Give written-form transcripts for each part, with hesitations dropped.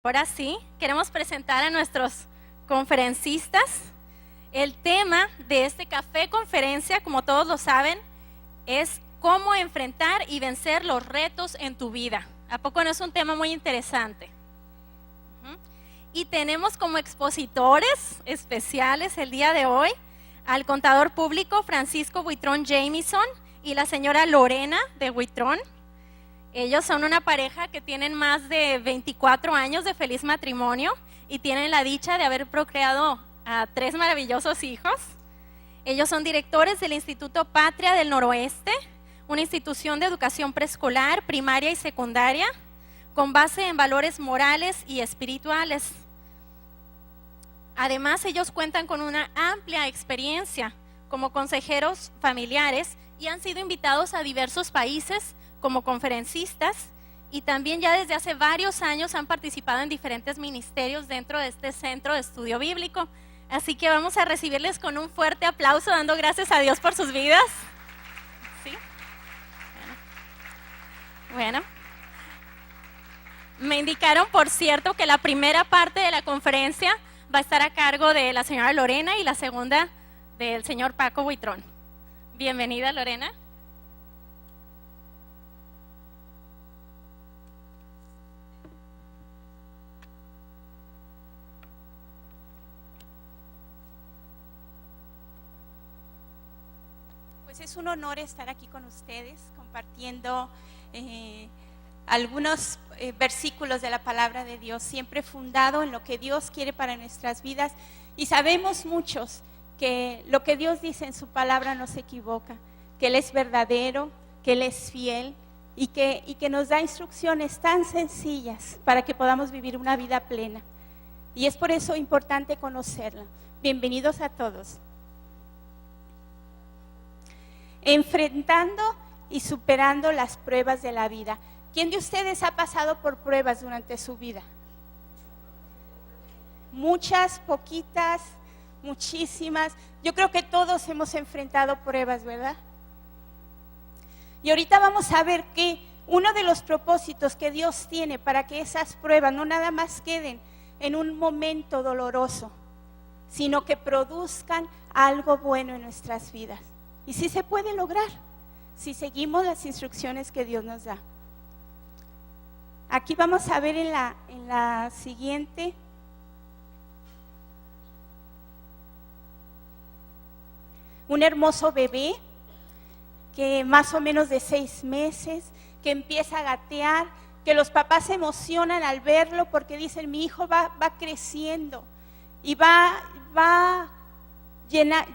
Ahora sí, queremos presentar a nuestros conferencistas. El tema de este café conferencia, como todos lo saben, es cómo enfrentar y vencer los retos en tu vida. ¿A poco no es un tema muy interesante? Y tenemos como expositores especiales el día de hoy al contador público Francisco Buitrón Jamison y la señora Lorena de Buitrón. Ellos son una pareja que tienen más de 24 años de feliz matrimonio y tienen la dicha de haber procreado a 3 maravillosos hijos. Ellos son directores del Instituto Patria del Noroeste, una institución de educación preescolar, primaria y secundaria, con base en valores morales y espirituales. Además, ellos cuentan con una amplia experiencia como consejeros familiares y han sido invitados a diversos países como conferencistas, y también ya desde hace varios años han participado en diferentes ministerios dentro de este centro de estudio bíblico. Así que vamos a recibirles con un fuerte aplauso, dando gracias a Dios por sus vidas. ¿Sí? Bueno. Me indicaron, por cierto, que la primera parte de la conferencia va a estar a cargo de la señora Lorena y la segunda del señor Paco Buitrón. Bienvenida, Lorena. Pues es un honor estar aquí con ustedes compartiendo algunos versículos de la palabra de Dios, siempre fundado en lo que Dios quiere para nuestras vidas. Y sabemos muchos que lo que Dios dice en su palabra no se equivoca, que Él es verdadero, que Él es fiel y que nos da instrucciones tan sencillas para que podamos vivir una vida plena. Y es por eso importante conocerla. Bienvenidos a todos. Enfrentando y superando las pruebas de la vida. ¿Quién de ustedes ha pasado por pruebas durante su vida? Muchas, poquitas, muchísimas. Yo creo que todos hemos enfrentado pruebas, ¿verdad? Y ahorita vamos a ver que uno de los propósitos que Dios tiene para que esas pruebas no nada más queden en un momento doloroso, sino que produzcan algo bueno en nuestras vidas. Y sí se puede lograr si seguimos las instrucciones que Dios nos da. Aquí vamos a ver en la siguiente. Un hermoso bebé que más o menos de 6 meses, que empieza a gatear, que los papás se emocionan al verlo porque dicen: mi hijo va creciendo y va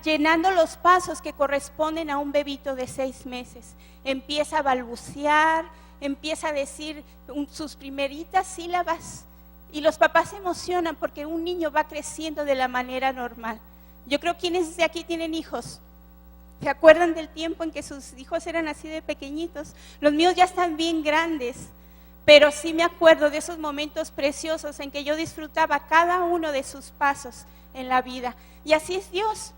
llenando los pasos que corresponden a un bebito de 6 meses. Empieza a balbucear, empieza a decir sus primeritas sílabas y los papás se emocionan porque un niño va creciendo de la manera normal. Yo creo que quienes de aquí tienen hijos, ¿se acuerdan del tiempo en que sus hijos eran así de pequeñitos? Los míos ya están bien grandes, pero sí me acuerdo de esos momentos preciosos en que yo disfrutaba cada uno de sus pasos en la vida. Y así es Dios.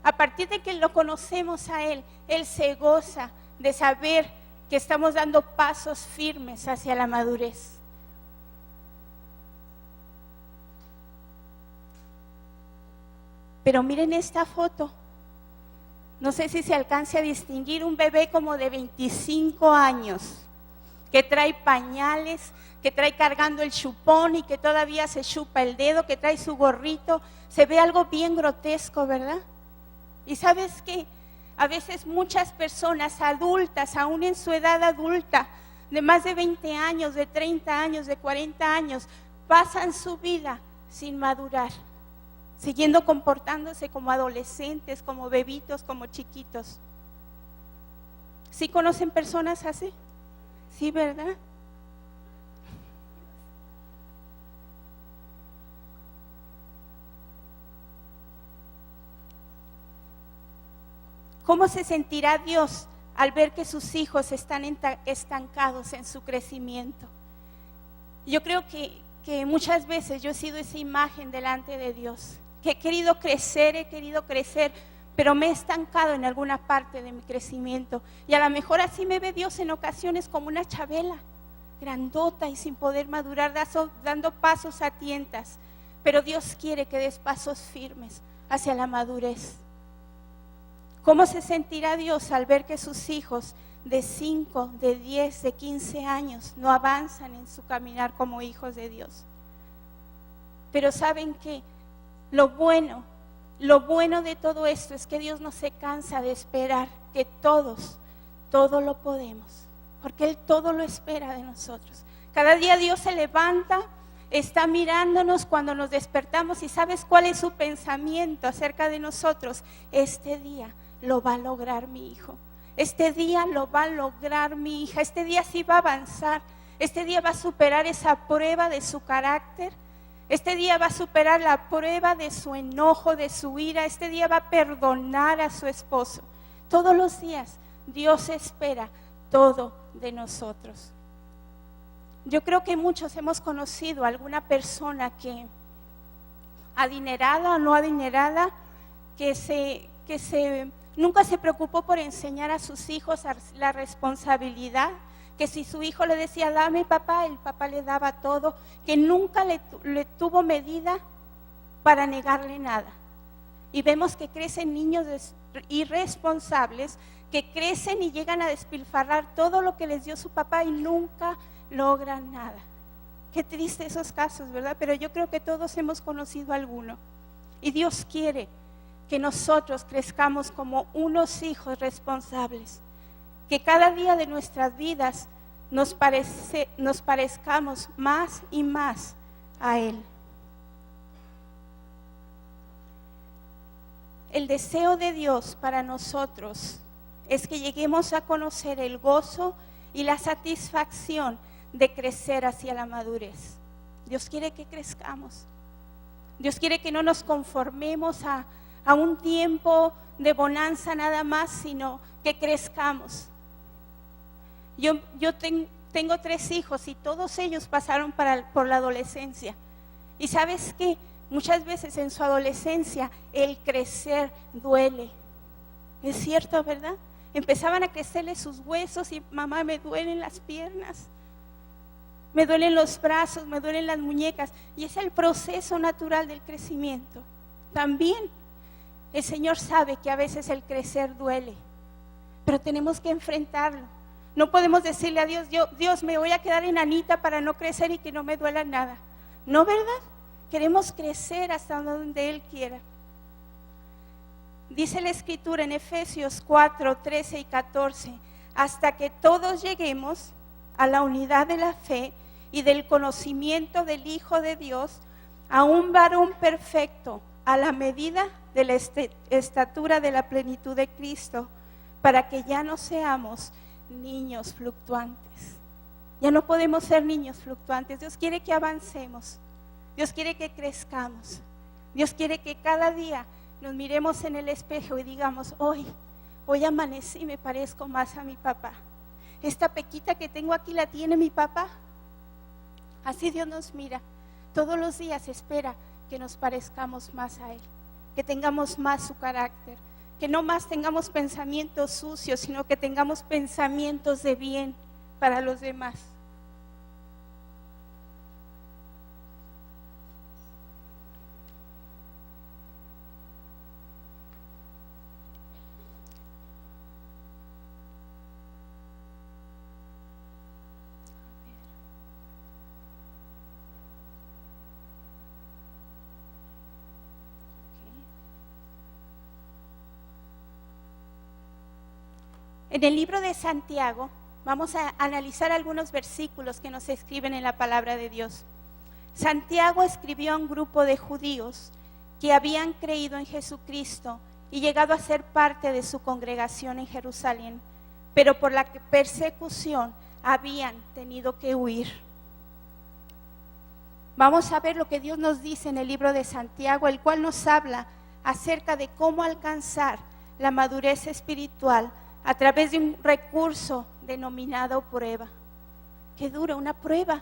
A partir de que lo conocemos a Él, Él se goza de saber que estamos dando pasos firmes hacia la madurez. Pero miren esta foto. No sé si se alcance a distinguir un bebé como de 25 años, que trae pañales, que trae cargando el chupón y que todavía se chupa el dedo, que trae su gorrito. Se ve algo bien grotesco, ¿verdad? Y ¿sabes qué? A veces muchas personas adultas, aún en su edad adulta, de más de 20 años, de 30 años, de 40 años, pasan su vida sin madurar, siguiendo comportándose como adolescentes, como bebitos, como chiquitos. ¿Sí conocen personas así? Sí, ¿verdad? ¿Cómo se sentirá Dios al ver que sus hijos están estancados en su crecimiento? Yo creo que muchas veces yo he sido esa imagen delante de Dios, que he querido crecer, pero me he estancado en alguna parte de mi crecimiento. Y a lo mejor así me ve Dios en ocasiones como una Chabela, grandota y sin poder madurar, dando pasos a tientas. Pero Dios quiere que des pasos firmes hacia la madurez. ¿Cómo se sentirá Dios al ver que sus hijos de 5, de 10, de 15 años no avanzan en su caminar como hijos de Dios? Pero ¿saben qué? Lo bueno de todo esto es que Dios no se cansa de esperar que todo lo podemos, porque Él todo lo espera de nosotros. Cada día Dios se levanta, está mirándonos cuando nos despertamos y ¿sabes cuál es su pensamiento acerca de nosotros? Este día lo va a lograr mi hijo, este día lo va a lograr mi hija, este día sí va a avanzar, este día va a superar esa prueba de su carácter. Este día va a superar la prueba de su enojo, de su ira. Este día va a perdonar a su esposo. Todos los días Dios espera todo de nosotros. Yo creo que muchos hemos conocido a alguna persona que, adinerada o no adinerada, que nunca se preocupó por enseñar a sus hijos la responsabilidad. Que si su hijo le decía, dame papá, el papá le daba todo, que nunca le tuvo medida para negarle nada. Y vemos que crecen niños irresponsables, que crecen y llegan a despilfarrar todo lo que les dio su papá y nunca logran nada. Qué triste esos casos, ¿verdad? Pero yo creo que todos hemos conocido alguno. Y Dios quiere que nosotros crezcamos como unos hijos responsables. Que cada día de nuestras vidas nos parezcamos más y más a Él. El deseo de Dios para nosotros es que lleguemos a conocer el gozo y la satisfacción de crecer hacia la madurez. Dios quiere que crezcamos. Dios quiere que no nos conformemos a un tiempo de bonanza nada más, sino que crezcamos. Yo tengo 3 hijos y todos ellos pasaron por la adolescencia. Y ¿sabes qué? Muchas veces en su adolescencia el crecer duele. Es cierto, ¿verdad? Empezaban a crecerle sus huesos y mamá, me duelen las piernas, me duelen los brazos, me duelen las muñecas. Y es el proceso natural del crecimiento. También el Señor sabe que a veces el crecer duele, pero tenemos que enfrentarlo. No podemos decirle a Dios, Dios, me voy a quedar enanita para no crecer y que no me duela nada. No, ¿verdad? Queremos crecer hasta donde Él quiera. Dice la Escritura en Efesios 4, 13 y 14, hasta que todos lleguemos a la unidad de la fe y del conocimiento del Hijo de Dios, a un varón perfecto, a la medida de la estatura de la plenitud de Cristo, para que ya no seamos niños fluctuantes. Ya no podemos ser niños fluctuantes. Dios quiere que avancemos. Dios quiere que crezcamos. Dios quiere que cada día nos miremos en el espejo y digamos, hoy amanecí y me parezco más a mi papá. Esta pequita que tengo aquí la tiene mi papá. Así Dios nos mira. Todos los días espera que nos parezcamos más a Él, que tengamos más su carácter, que no más tengamos pensamientos sucios, sino que tengamos pensamientos de bien para los demás. En el libro de Santiago vamos a analizar algunos versículos que nos escriben en la palabra de Dios. Santiago escribió a un grupo de judíos que habían creído en Jesucristo y llegado a ser parte de su congregación en Jerusalén, pero por la persecución habían tenido que huir. Vamos a ver lo que Dios nos dice en el libro de Santiago, el cual nos habla acerca de cómo alcanzar la madurez espiritual a través de un recurso denominado prueba. Qué duro, una prueba.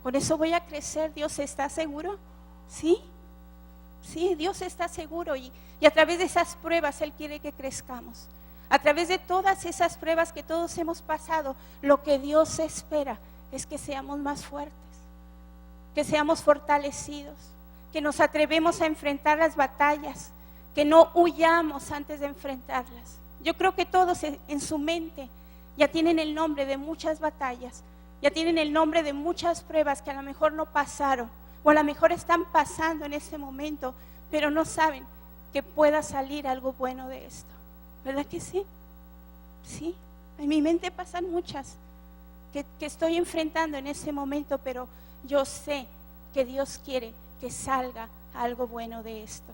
Con eso voy a crecer. ¿Dios está seguro? Sí, Dios está seguro y a través de esas pruebas Él quiere que crezcamos. A través de todas esas pruebas que todos hemos pasado, lo que Dios espera es que seamos más fuertes, que seamos fortalecidos, que nos atrevemos a enfrentar las batallas, que no huyamos antes de enfrentarlas. Yo creo que todos en su mente ya tienen el nombre de muchas batallas, ya tienen el nombre de muchas pruebas que a lo mejor no pasaron, o a lo mejor están pasando en este momento, pero no saben que pueda salir algo bueno de esto. ¿Verdad que sí? Sí, en mi mente pasan muchas que estoy enfrentando en este momento, pero yo sé que Dios quiere que salga algo bueno de esto.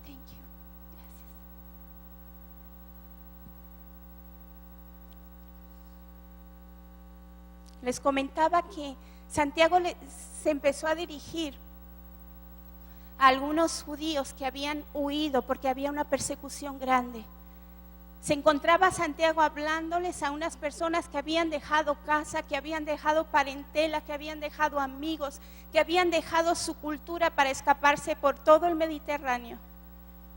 Thank you. Gracias. Les comentaba que Santiago se empezó a dirigir a algunos judíos que habían huido porque había una persecución grande. Se encontraba Santiago hablándoles a unas personas que habían dejado casa, que habían dejado parentela, que habían dejado amigos, que habían dejado su cultura para escaparse por todo el Mediterráneo.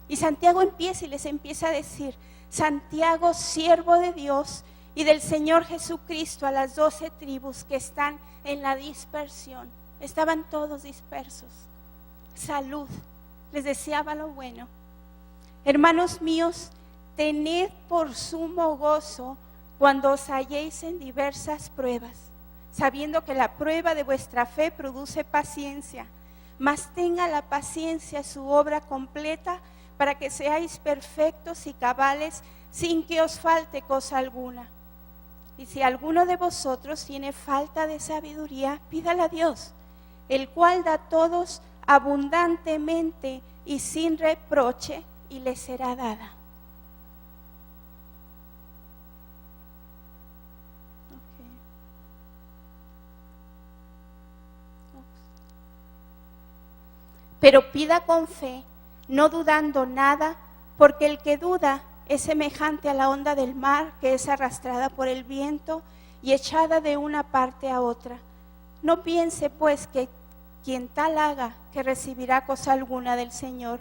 Y Santiago empieza y les empieza a decir: Santiago, siervo de Dios y del Señor Jesucristo, a las 12 tribus que están en la dispersión. Estaban todos dispersos. Salud, les deseaba lo bueno. Hermanos míos, tened por sumo gozo cuando os halléis en diversas pruebas, sabiendo que la prueba de vuestra fe produce paciencia. Mas tenga la paciencia su obra completa, para que seáis perfectos y cabales, sin que os falte cosa alguna. Y si alguno de vosotros tiene falta de sabiduría, pídala a Dios, el cual da a todos abundantemente y sin reproche, y le será dada. Pero pida con fe, no dudando nada, porque el que duda es semejante a la onda del mar, que es arrastrada por el viento y echada de una parte a otra. No piense pues que quien tal haga, que recibirá cosa alguna del Señor.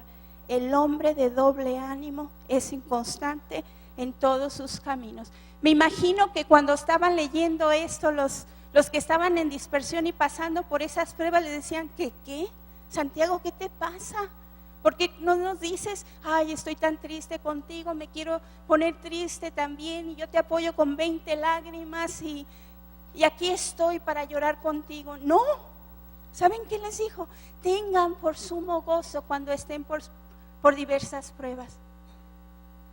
El hombre de doble ánimo es inconstante en todos sus caminos. Me imagino que cuando estaban leyendo esto, los que estaban en dispersión y pasando por esas pruebas, les decían: ¿qué? Santiago, ¿qué te pasa? ¿Por qué no nos dices: ay, estoy tan triste contigo, me quiero poner triste también, y yo te apoyo con 20 lágrimas y aquí estoy para llorar contigo? No. ¿Saben qué les dijo? Tengan por sumo gozo cuando estén por diversas pruebas.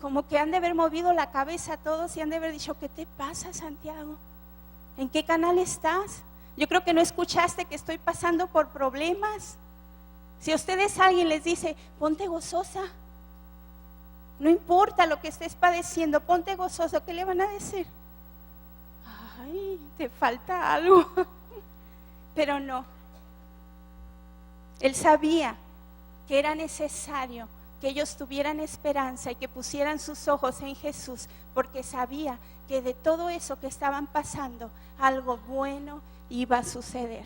Como que han de haber movido la cabeza a todos y han de haber dicho: ¿qué te pasa, Santiago? ¿En qué canal estás? Yo creo que no escuchaste que estoy pasando por problemas. Si a ustedes alguien les dice: ponte gozosa, no importa lo que estés padeciendo, ponte gozoso, ¿qué le van a decir? Ay, te falta algo. Pero no. Él sabía que era necesario que ellos tuvieran esperanza y que pusieran sus ojos en Jesús, porque sabía que de todo eso que estaban pasando, algo bueno iba a suceder.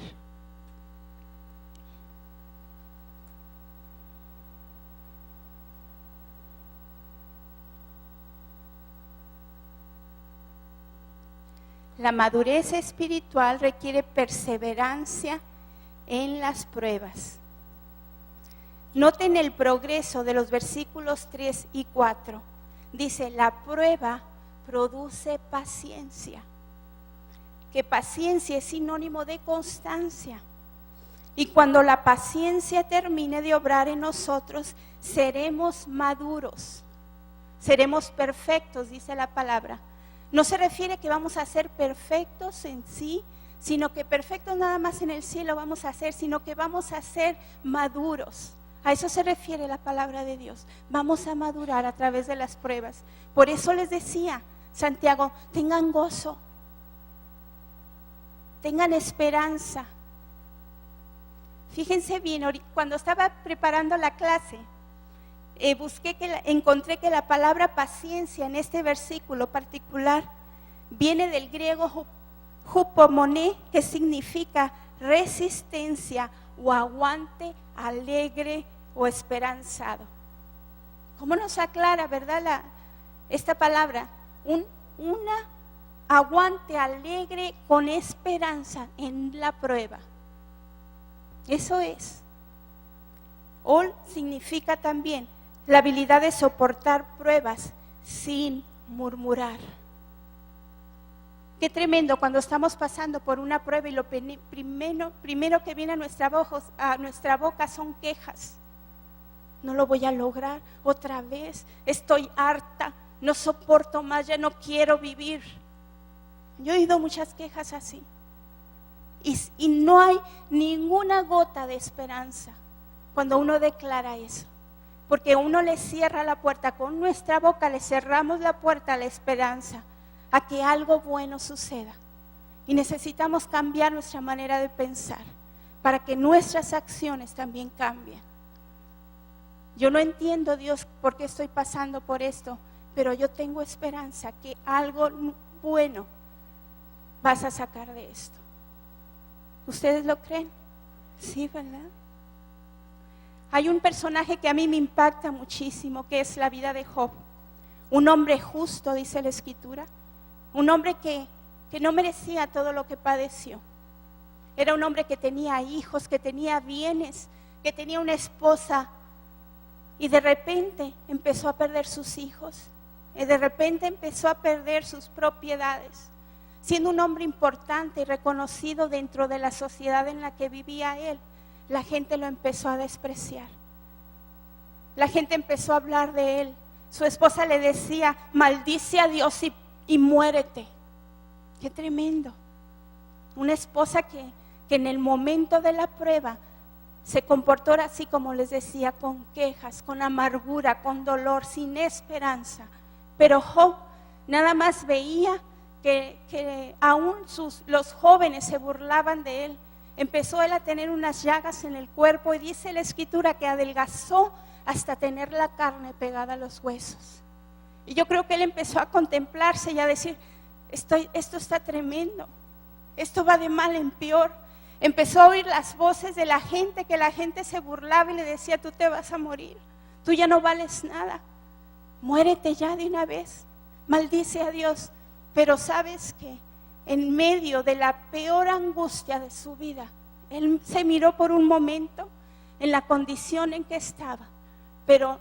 La madurez espiritual requiere perseverancia en las pruebas. Noten el progreso de los versículos 3 y 4. Dice: la prueba produce paciencia. Que paciencia es sinónimo de constancia. Y cuando la paciencia termine de obrar en nosotros, seremos maduros. Seremos perfectos, dice la palabra. No se refiere que vamos a ser perfectos en sí, sino que perfectos nada más en el cielo vamos a ser, sino que vamos a ser maduros. A eso se refiere la palabra de Dios. Vamos a madurar a través de las pruebas. Por eso les decía Santiago: tengan gozo, tengan esperanza. Fíjense bien, cuando estaba preparando la clase, encontré que la palabra paciencia en este versículo particular viene del griego hupomoné, que significa resistencia o aguante alegre o esperanzado. ¿Cómo nos aclara, verdad, esta palabra? Una aguante alegre con esperanza en la prueba. Eso es. Ol significa también la habilidad de soportar pruebas sin murmurar. Qué tremendo cuando estamos pasando por una prueba y lo primero que viene a nuestra boca son quejas. No lo voy a lograr otra vez, estoy harta, no soporto más, ya no quiero vivir. Yo he oído muchas quejas así. Y no hay ninguna gota de esperanza cuando uno declara eso. Porque uno le cierra la puerta, con nuestra boca le cerramos la puerta a la esperanza, a que algo bueno suceda. Y necesitamos cambiar nuestra manera de pensar para que nuestras acciones también cambien. Yo no entiendo, Dios, por qué estoy pasando por esto, pero yo tengo esperanza que algo bueno vas a sacar de esto. ¿Ustedes lo creen? Sí, ¿verdad? Hay un personaje que a mí me impacta muchísimo, que es la vida de Job. Un hombre justo, dice la Escritura. Un hombre que no merecía todo lo que padeció. Era un hombre que tenía hijos, que tenía bienes, que tenía una esposa. Y de repente empezó a perder sus hijos. Y de repente empezó a perder sus propiedades. Siendo un hombre importante y reconocido dentro de la sociedad en la que vivía él, la gente lo empezó a despreciar. La gente empezó a hablar de él. Su esposa le decía, maldice a Dios y muérete. Qué tremendo. Una esposa que en el momento de la prueba se comportó así, como les decía, con quejas, con amargura, con dolor, sin esperanza. Pero Job nada más veía que aún los jóvenes se burlaban de él. Empezó él a tener unas llagas en el cuerpo y dice la Escritura que adelgazó hasta tener la carne pegada a los huesos. Y yo creo que él empezó a contemplarse y a decir, esto está tremendo, esto va de mal en peor. Empezó a oír las voces de la gente, que la gente se burlaba y le decía, tú te vas a morir, tú ya no vales nada, muérete ya de una vez, maldice a Dios. Pero sabes que en medio de la peor angustia de su vida, él se miró por un momento en la condición en que estaba, pero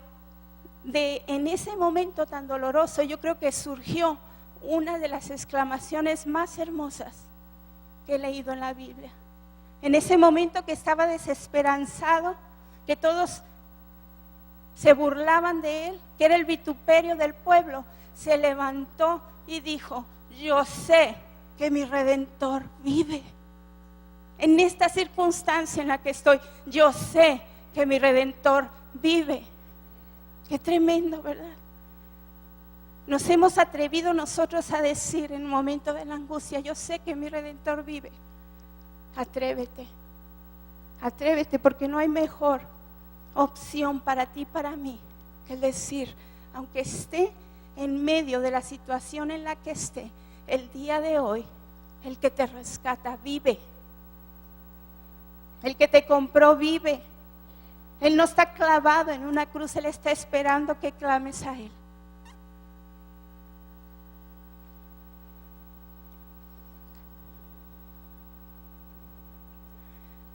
en ese momento tan doloroso, yo creo que surgió una de las exclamaciones más hermosas que he leído en la Biblia. En ese momento que estaba desesperanzado, que todos se burlaban de él, que era el vituperio del pueblo, se levantó y dijo, yo sé que mi Redentor vive. En esta circunstancia en la que estoy, yo sé que mi Redentor vive. Qué tremendo, ¿verdad? Nos hemos atrevido nosotros a decir en el momento de la angustia, yo sé que mi Redentor vive. Atrévete, porque no hay mejor opción para ti y para mí que el decir, aunque esté en medio de la situación en la que esté, el día de hoy, el que te rescata vive. El que te compró vive. Él no está clavado en una cruz, Él está esperando que clames a Él.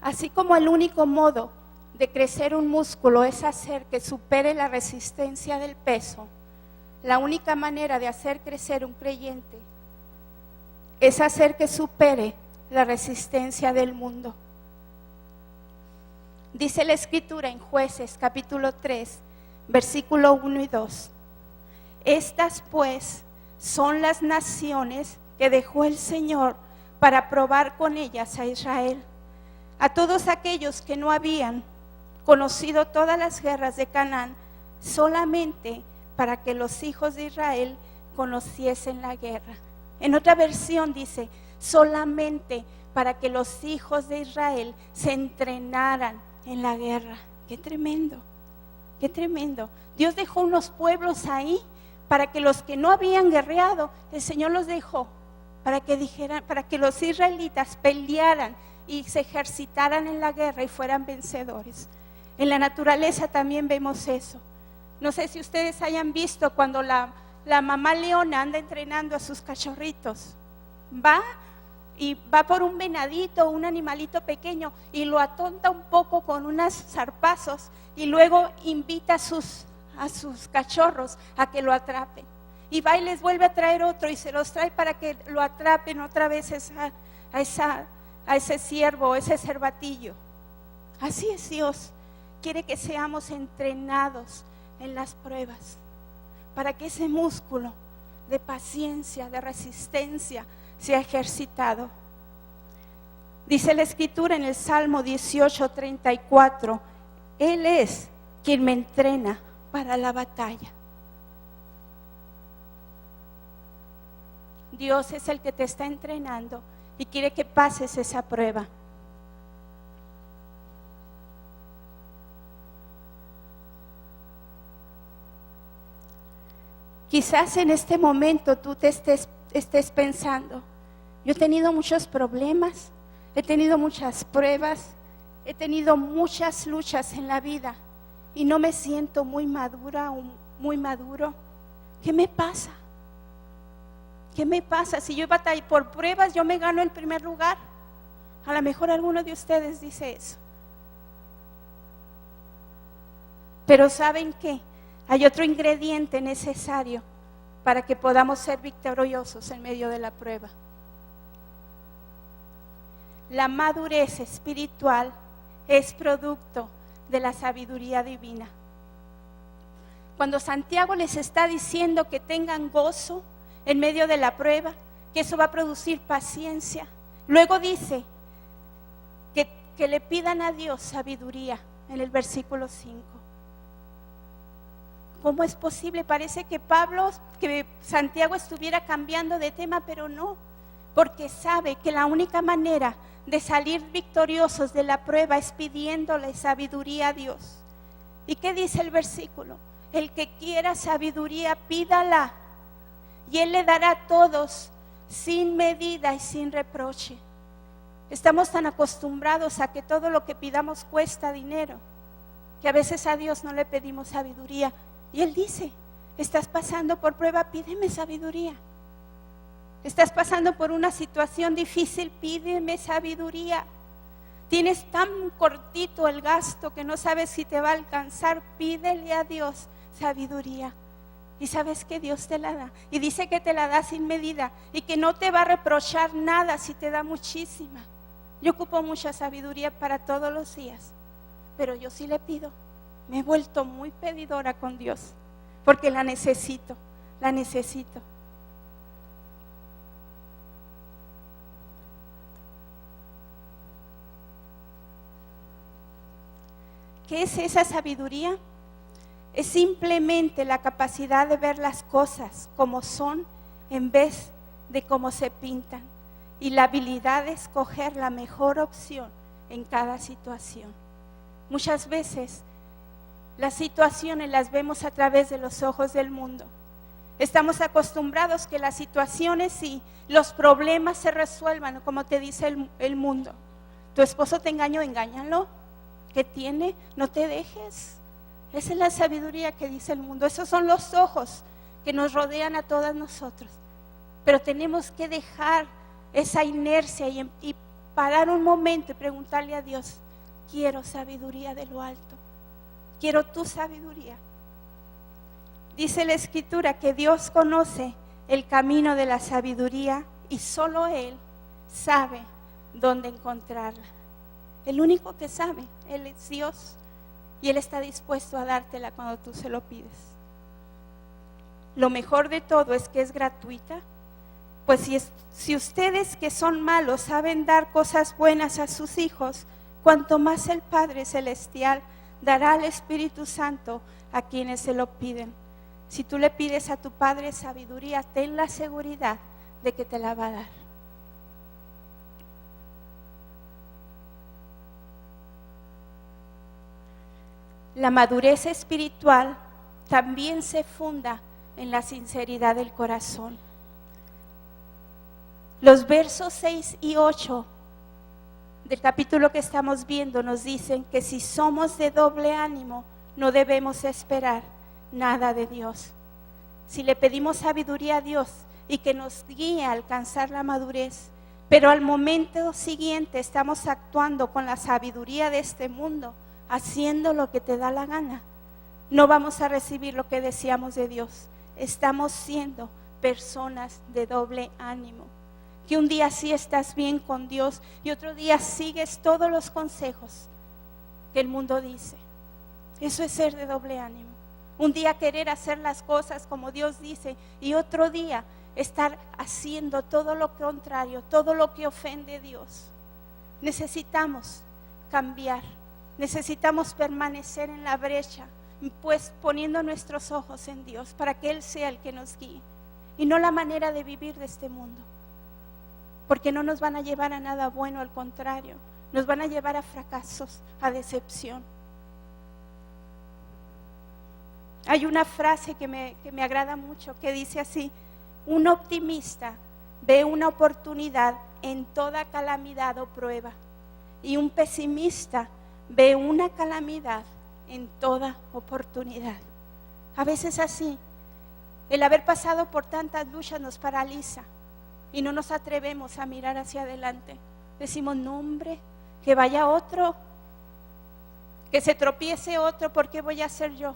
Así como el único modo de crecer un músculo es hacer que supere la resistencia del peso, la única manera de hacer crecer un creyente es hacer que supere la resistencia del mundo. Dice la Escritura en Jueces capítulo 3, versículo 1 y 2. Estas pues son las naciones que dejó el Señor para probar con ellas a Israel, a todos aquellos que no habían conocido todas las guerras de Canaán, solamente para que los hijos de Israel conociesen la guerra. En otra versión dice, solamente para que los hijos de Israel se entrenaran en la guerra. Qué tremendo, qué tremendo. Dios dejó unos pueblos ahí para que los que no habían guerreado, el Señor los dejó para que los israelitas pelearan y se ejercitaran en la guerra y fueran vencedores. En la naturaleza también vemos eso. No sé si ustedes hayan visto cuando la mamá leona anda entrenando a sus cachorritos. Va por un venadito, un animalito pequeño, y lo atonta un poco con unos zarpazos, y luego invita a sus cachorros a que lo atrapen. Y va y les vuelve a traer otro, y se los trae para que lo atrapen otra vez a ese ciervo, ese cervatillo. Así es Dios. Quiere que seamos entrenados en las pruebas, para que ese músculo de paciencia, de resistencia, sea ejercitado. Dice la Escritura en el Salmo 18:34, Él es quien me entrena para la batalla. Dios es el que te está entrenando y quiere que pases esa prueba. Quizás en este momento tú te estés pensando, yo he tenido muchos problemas, he tenido muchas pruebas, he tenido muchas luchas en la vida y no me siento muy madura o muy maduro. ¿Qué me pasa? ¿Qué me pasa? Si yo batallé por pruebas, yo me gano el primer lugar. A lo mejor alguno de ustedes dice eso. Pero ¿saben qué? Hay otro ingrediente necesario para que podamos ser victoriosos en medio de la prueba. La madurez espiritual es producto de la sabiduría divina. Cuando Santiago les está diciendo que tengan gozo en medio de la prueba, que eso va a producir paciencia, luego dice que le pidan a Dios sabiduría en el versículo 5. ¿Cómo es posible? Parece que Santiago estuviera cambiando de tema, pero no, porque sabe que la única manera de salir victoriosos de la prueba es pidiéndole sabiduría a Dios. ¿Y qué dice el versículo? El que quiera sabiduría, pídala, y Él le dará a todos sin medida y sin reproche. Estamos tan acostumbrados a que todo lo que pidamos cuesta dinero, que a veces a Dios no le pedimos sabiduría. Y Él dice, estás pasando por prueba, pídeme sabiduría. Estás pasando por una situación difícil, pídeme sabiduría. Tienes tan cortito el gasto que no sabes si te va a alcanzar, pídele a Dios sabiduría. Y sabes que Dios te la da. Y dice que te la da sin medida y que no te va a reprochar nada si te da muchísima. Yo ocupo mucha sabiduría para todos los días, pero yo sí le pido. Me he vuelto muy pedidora con Dios, porque la necesito. ¿Qué es esa sabiduría? Es simplemente la capacidad de ver las cosas como son en vez de como se pintan, y la habilidad de escoger la mejor opción en cada situación. Muchas veces las situaciones las vemos a través de los ojos del mundo. Estamos acostumbrados que las situaciones y los problemas se resuelvan como te dice el mundo. Tu esposo te engañó, engáñalo. ¿Qué tiene? No te dejes. Esa es la sabiduría que dice el mundo. Esos son los ojos que nos rodean a todas nosotros. Pero tenemos que dejar esa inercia y parar un momento y preguntarle a Dios, quiero sabiduría de lo alto. Quiero tu sabiduría. Dice la Escritura que Dios conoce el camino de la sabiduría y solo Él sabe dónde encontrarla. El único que sabe, Él es Dios, y Él está dispuesto a dártela cuando tú se lo pides. Lo mejor de todo es que es gratuita, pues si ustedes que son malos saben dar cosas buenas a sus hijos, cuanto más el Padre Celestial dará al Espíritu Santo a quienes se lo piden. Si tú le pides a tu Padre sabiduría, ten la seguridad de que te la va a dar. La madurez espiritual también se funda en la sinceridad del corazón. Los versos 6 y 8 del capítulo que estamos viendo nos dicen que si somos de doble ánimo, no debemos esperar nada de Dios. Si le pedimos sabiduría a Dios y que nos guíe a alcanzar la madurez, pero al momento siguiente estamos actuando con la sabiduría de este mundo, haciendo lo que te da la gana, no vamos a recibir lo que deseamos de Dios. Estamos siendo personas de doble ánimo, que un día sí estás bien con Dios y otro día sigues todos los consejos que el mundo dice. Eso es ser de doble ánimo. Un día querer hacer las cosas como Dios dice y otro día estar haciendo todo lo contrario, todo lo que ofende a Dios. Necesitamos cambiar, necesitamos permanecer en la brecha, pues poniendo nuestros ojos en Dios para que Él sea el que nos guíe y no la manera de vivir de este mundo, porque no nos van a llevar a nada bueno, al contrario, nos van a llevar a fracasos, a decepción. Hay una frase que me agrada mucho que dice así: un optimista ve una oportunidad en toda calamidad o prueba y un pesimista ve una calamidad en toda oportunidad. A veces así, el haber pasado por tantas luchas nos paraliza y no nos atrevemos a mirar hacia adelante. Decimos, no hombre, que vaya otro, que se tropiece otro, ¿por qué voy a ser yo?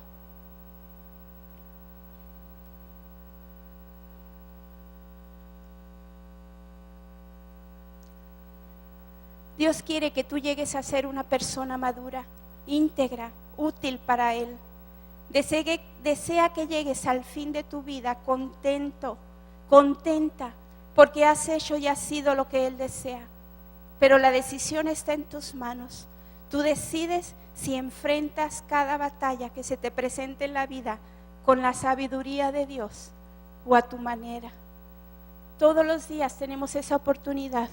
Dios quiere que tú llegues a ser una persona madura, íntegra, útil para Él. Desea que llegues al fin de tu vida contento, contenta, porque has hecho y has sido lo que Él desea. Pero la decisión está en tus manos. Tú decides si enfrentas cada batalla que se te presente en la vida con la sabiduría de Dios o a tu manera. Todos los días tenemos esa oportunidad.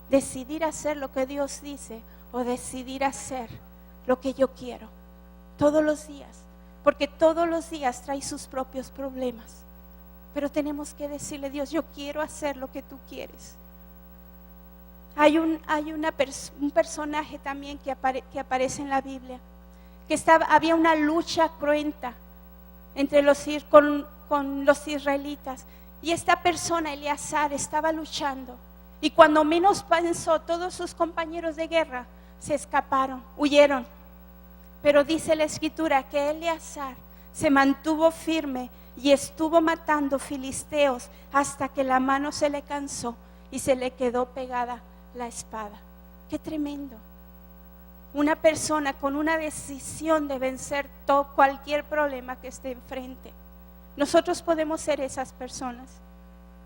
Decidir hacer lo que Dios dice o decidir hacer lo que yo quiero. Todos los días, porque todos los días trae sus propios problemas. Pero tenemos que decirle, Dios, yo quiero hacer lo que tú quieres. Hay un personaje también que aparece en la Biblia, que había una lucha cruenta con los israelitas. Y esta persona, Eleazar, estaba luchando. Y cuando menos pensó, todos sus compañeros de guerra se escaparon, huyeron. Pero dice la Escritura que Eleazar se mantuvo firme y estuvo matando filisteos hasta que la mano se le cansó y se le quedó pegada la espada. ¡Qué tremendo! Una persona con una decisión de vencer cualquier problema que esté enfrente. Nosotros podemos ser esas personas.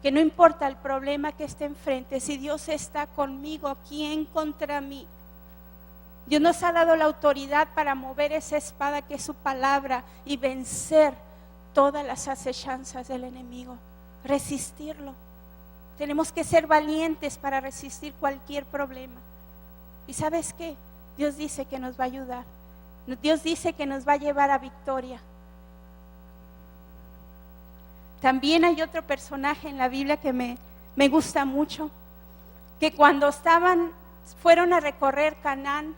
Que no importa el problema que esté enfrente, si Dios está conmigo, ¿quién contra mí? Dios nos ha dado la autoridad para mover esa espada que es su palabra y vencer todas las acechanzas del enemigo, resistirlo. Tenemos que ser valientes para resistir cualquier problema. ¿Y sabes qué? Dios dice que nos va a ayudar. Dios dice que nos va a llevar a victoria. También hay otro personaje en la Biblia que me gusta mucho, que cuando fueron a recorrer Canaán,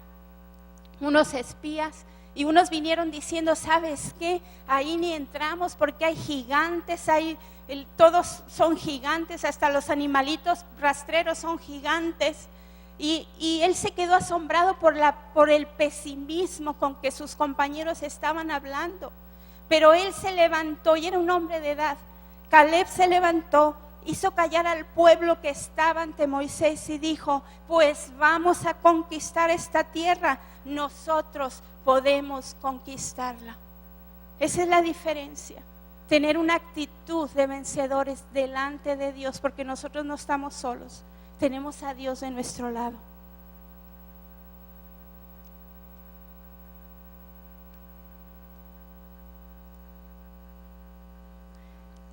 unos espías, y unos vinieron diciendo, ¿sabes qué? Ahí ni entramos porque hay gigantes, todos son gigantes, hasta los animalitos rastreros son gigantes. Y él se quedó asombrado por el pesimismo con que sus compañeros estaban hablando. Pero él se levantó y era un hombre de edad. Caleb se levantó, hizo callar al pueblo que estaba ante Moisés y dijo, pues vamos a conquistar esta tierra, nosotros podemos conquistarla. Esa es la diferencia, tener una actitud de vencedores delante de Dios, porque nosotros no estamos solos, tenemos a Dios de nuestro lado.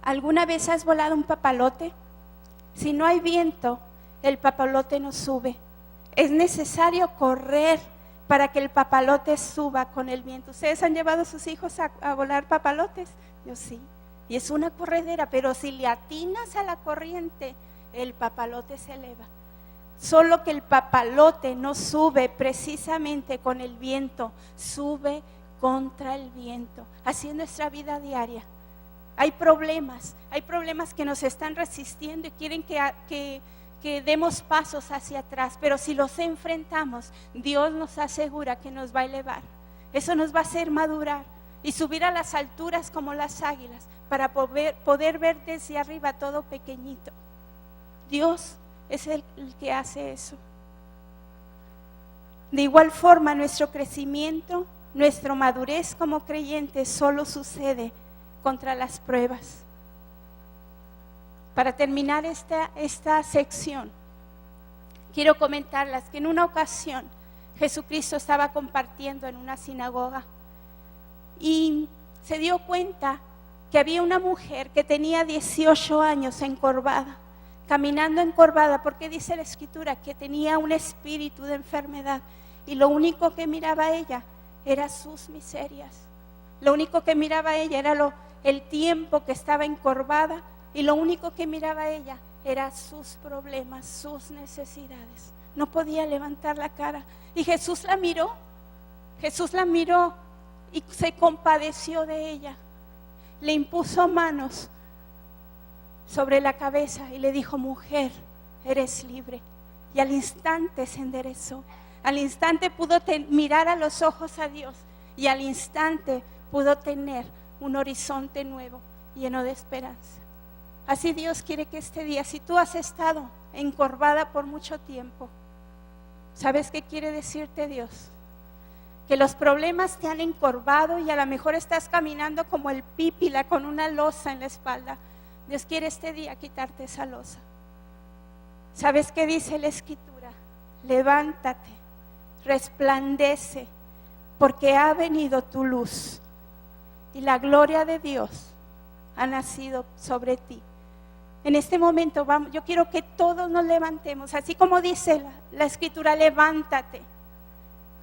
¿Alguna vez has volado un papalote? Si no hay viento, el papalote no sube. Es necesario correr para que el papalote suba con el viento. ¿Ustedes han llevado a sus hijos a volar papalotes? Yo sí. Y es una corredera, pero si le atinas a la corriente, el papalote se eleva. Solo que el papalote no sube precisamente con el viento, sube contra el viento. Así es nuestra vida diaria. Hay problemas que nos están resistiendo y quieren que demos pasos hacia atrás, pero si los enfrentamos, Dios nos asegura que nos va a elevar. Eso nos va a hacer madurar y subir a las alturas como las águilas para poder ver desde arriba todo pequeñito. Dios es el que hace eso. De igual forma, nuestro crecimiento, nuestra madurez como creyentes solo sucede contra las pruebas. Para terminar esta sección, quiero comentarles que en una ocasión Jesucristo estaba compartiendo en una sinagoga y se dio cuenta que había una mujer que tenía 18 años encorvada, caminando encorvada, porque dice la Escritura que tenía un espíritu de enfermedad y lo único que miraba a ella era sus miserias. Lo único que miraba a ella era el tiempo que estaba encorvada y lo único que miraba a ella era sus problemas, sus necesidades. No podía levantar la cara y Jesús la miró y se compadeció de ella. Le impuso manos sobre la cabeza y le dijo: mujer, eres libre. Y al instante se enderezó. Al instante pudo mirar a los ojos a Dios y al instante pudo tener un horizonte nuevo, lleno de esperanza. Así Dios quiere que este día, si tú has estado encorvada por mucho tiempo, ¿sabes qué quiere decirte Dios? Que los problemas te han encorvado y a lo mejor estás caminando como el pípila con una losa en la espalda. Dios quiere este día quitarte esa losa. ¿Sabes qué dice la Escritura? Levántate, resplandece, porque ha venido tu luz y la gloria de Dios ha nacido sobre ti. En este momento yo quiero que todos nos levantemos, así como dice la Escritura, levántate,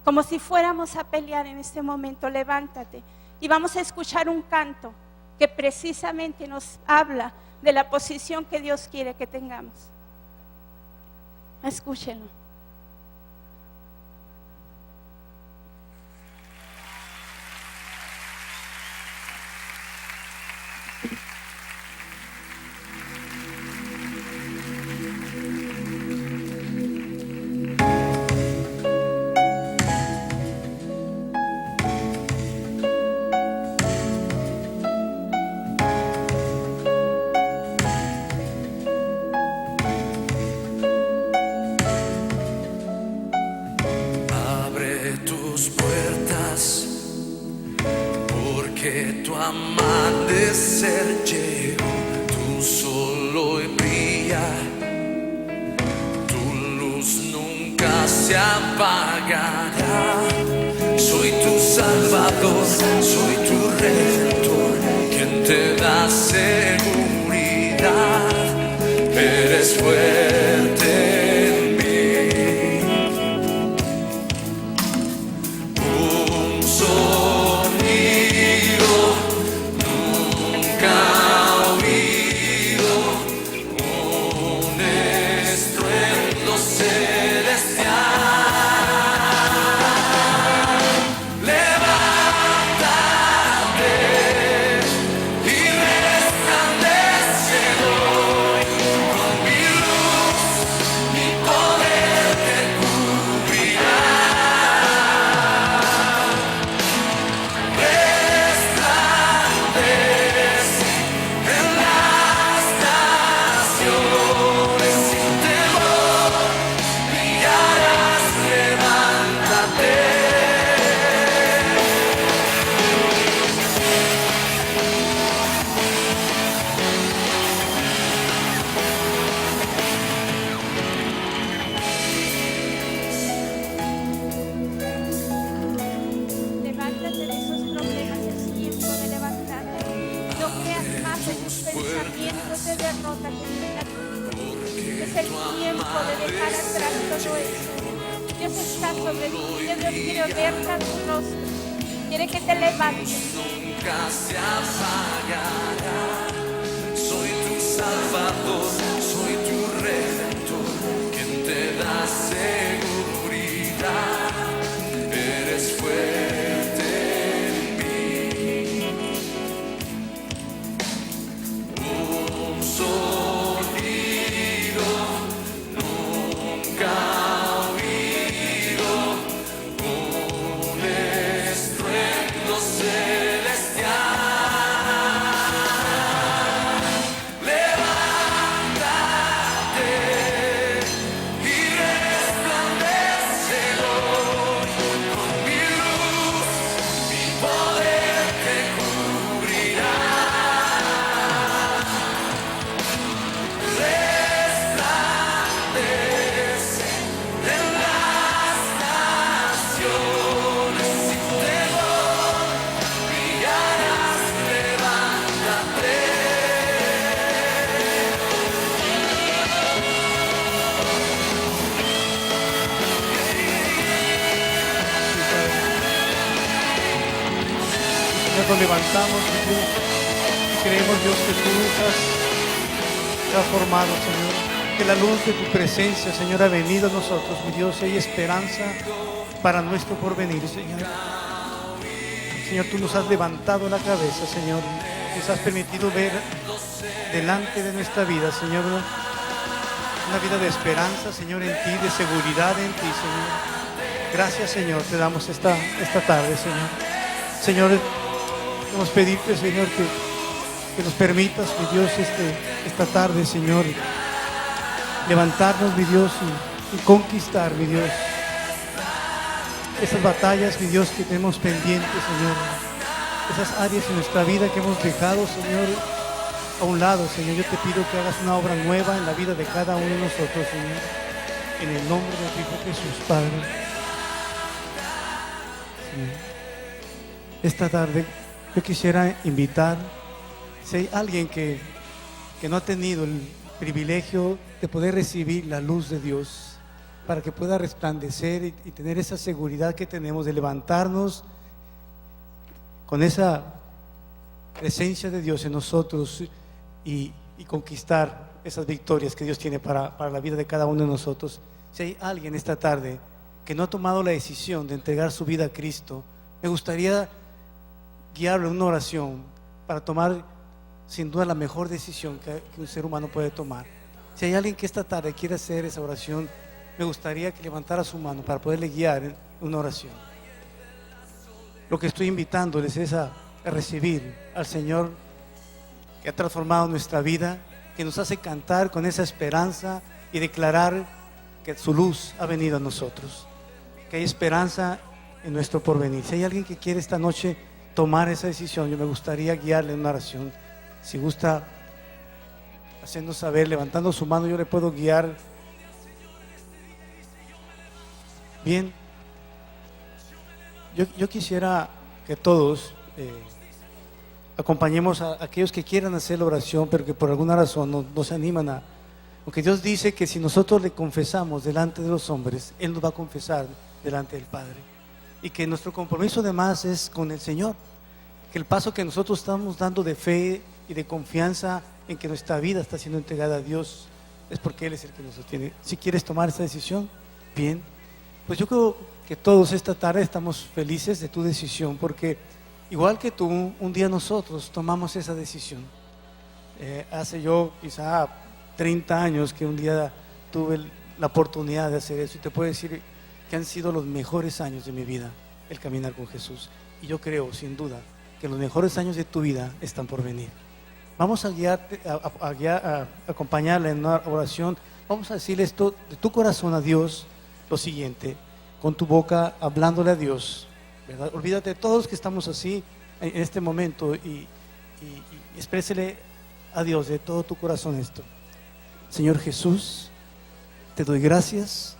como si fuéramos a pelear en este momento, levántate. Y vamos a escuchar un canto que precisamente nos habla de la posición que Dios quiere que tengamos. Escúchenlo. Que tu amanecer llegó, tu sol hoy brilla, tu luz nunca se apagará. Soy tu Salvador, soy tu Redentor, quien te da seguridad. Eres fuerte en mí, un sonido seguridad. Eres fuerte nos levantamos, mi Dios, y creemos, Dios, que tú nos has transformado, Señor, que la luz de tu presencia, Señor, ha venido a nosotros, mi Dios, y hay esperanza para nuestro porvenir, Señor. Señor, tú nos has levantado la cabeza, Señor, nos has permitido ver delante de nuestra vida, Señor, una vida de esperanza, Señor, en ti, de seguridad en ti, Señor. Gracias, Señor, te damos esta tarde, Señor. Señor, queremos pedirte, Señor, que nos permitas, mi Dios, esta tarde, Señor, levantarnos, mi Dios, y conquistar, mi Dios, esas batallas, mi Dios, que tenemos pendientes, Señor, esas áreas en nuestra vida que hemos dejado, Señor, a un lado, Señor. Yo te pido que hagas una obra nueva en la vida de cada uno de nosotros, Señor, en el nombre de tu Hijo Jesús, Padre. Señor, esta tarde yo quisiera invitar, si hay alguien que no ha tenido el privilegio de poder recibir la luz de Dios, para que pueda resplandecer y tener esa seguridad que tenemos de levantarnos con esa presencia de Dios en nosotros y conquistar esas victorias que Dios tiene para la vida de cada uno de nosotros. Si hay alguien esta tarde que no ha tomado la decisión de entregar su vida a Cristo, me gustaría guiarlo en una oración para tomar sin duda la mejor decisión que un ser humano puede tomar. Si hay alguien que esta tarde quiere hacer esa oración, me gustaría que levantara su mano para poderle guiar en una oración. Lo que estoy invitándoles es a recibir al Señor que ha transformado nuestra vida, que nos hace cantar con esa esperanza y declarar que su luz ha venido a nosotros, que hay esperanza en nuestro porvenir. Si hay alguien que quiere esta noche tomar esa decisión, yo me gustaría guiarle en una oración. Si gusta haciendo saber, levantando su mano, yo le puedo guiar. Bien, yo quisiera que todos acompañemos a aquellos que quieran hacer la oración, pero que por alguna razón no se animan a. Porque Dios dice que si nosotros le confesamos delante de los hombres, Él nos va a confesar delante del Padre. Y que nuestro compromiso además es con el Señor. Que el paso que nosotros estamos dando de fe y de confianza en que nuestra vida está siendo entregada a Dios es porque Él es el que nos sostiene. Si quieres tomar esa decisión, bien. Pues yo creo que todos esta tarde estamos felices de tu decisión, porque igual que tú, un día nosotros tomamos esa decisión. Hace yo quizá 30 años que un día tuve la oportunidad de hacer eso, y te puedo decir que han sido los mejores años de mi vida, el caminar con Jesús. Y yo creo, sin duda, que los mejores años de tu vida están por venir. Vamos a guiarte, a acompañarla en una oración. Vamos a decirle esto de tu corazón a Dios, lo siguiente, con tu boca hablándole a Dios, ¿verdad? Olvídate de todos que estamos así en este momento y exprésele a Dios de todo tu corazón esto. Señor Jesús, te doy gracias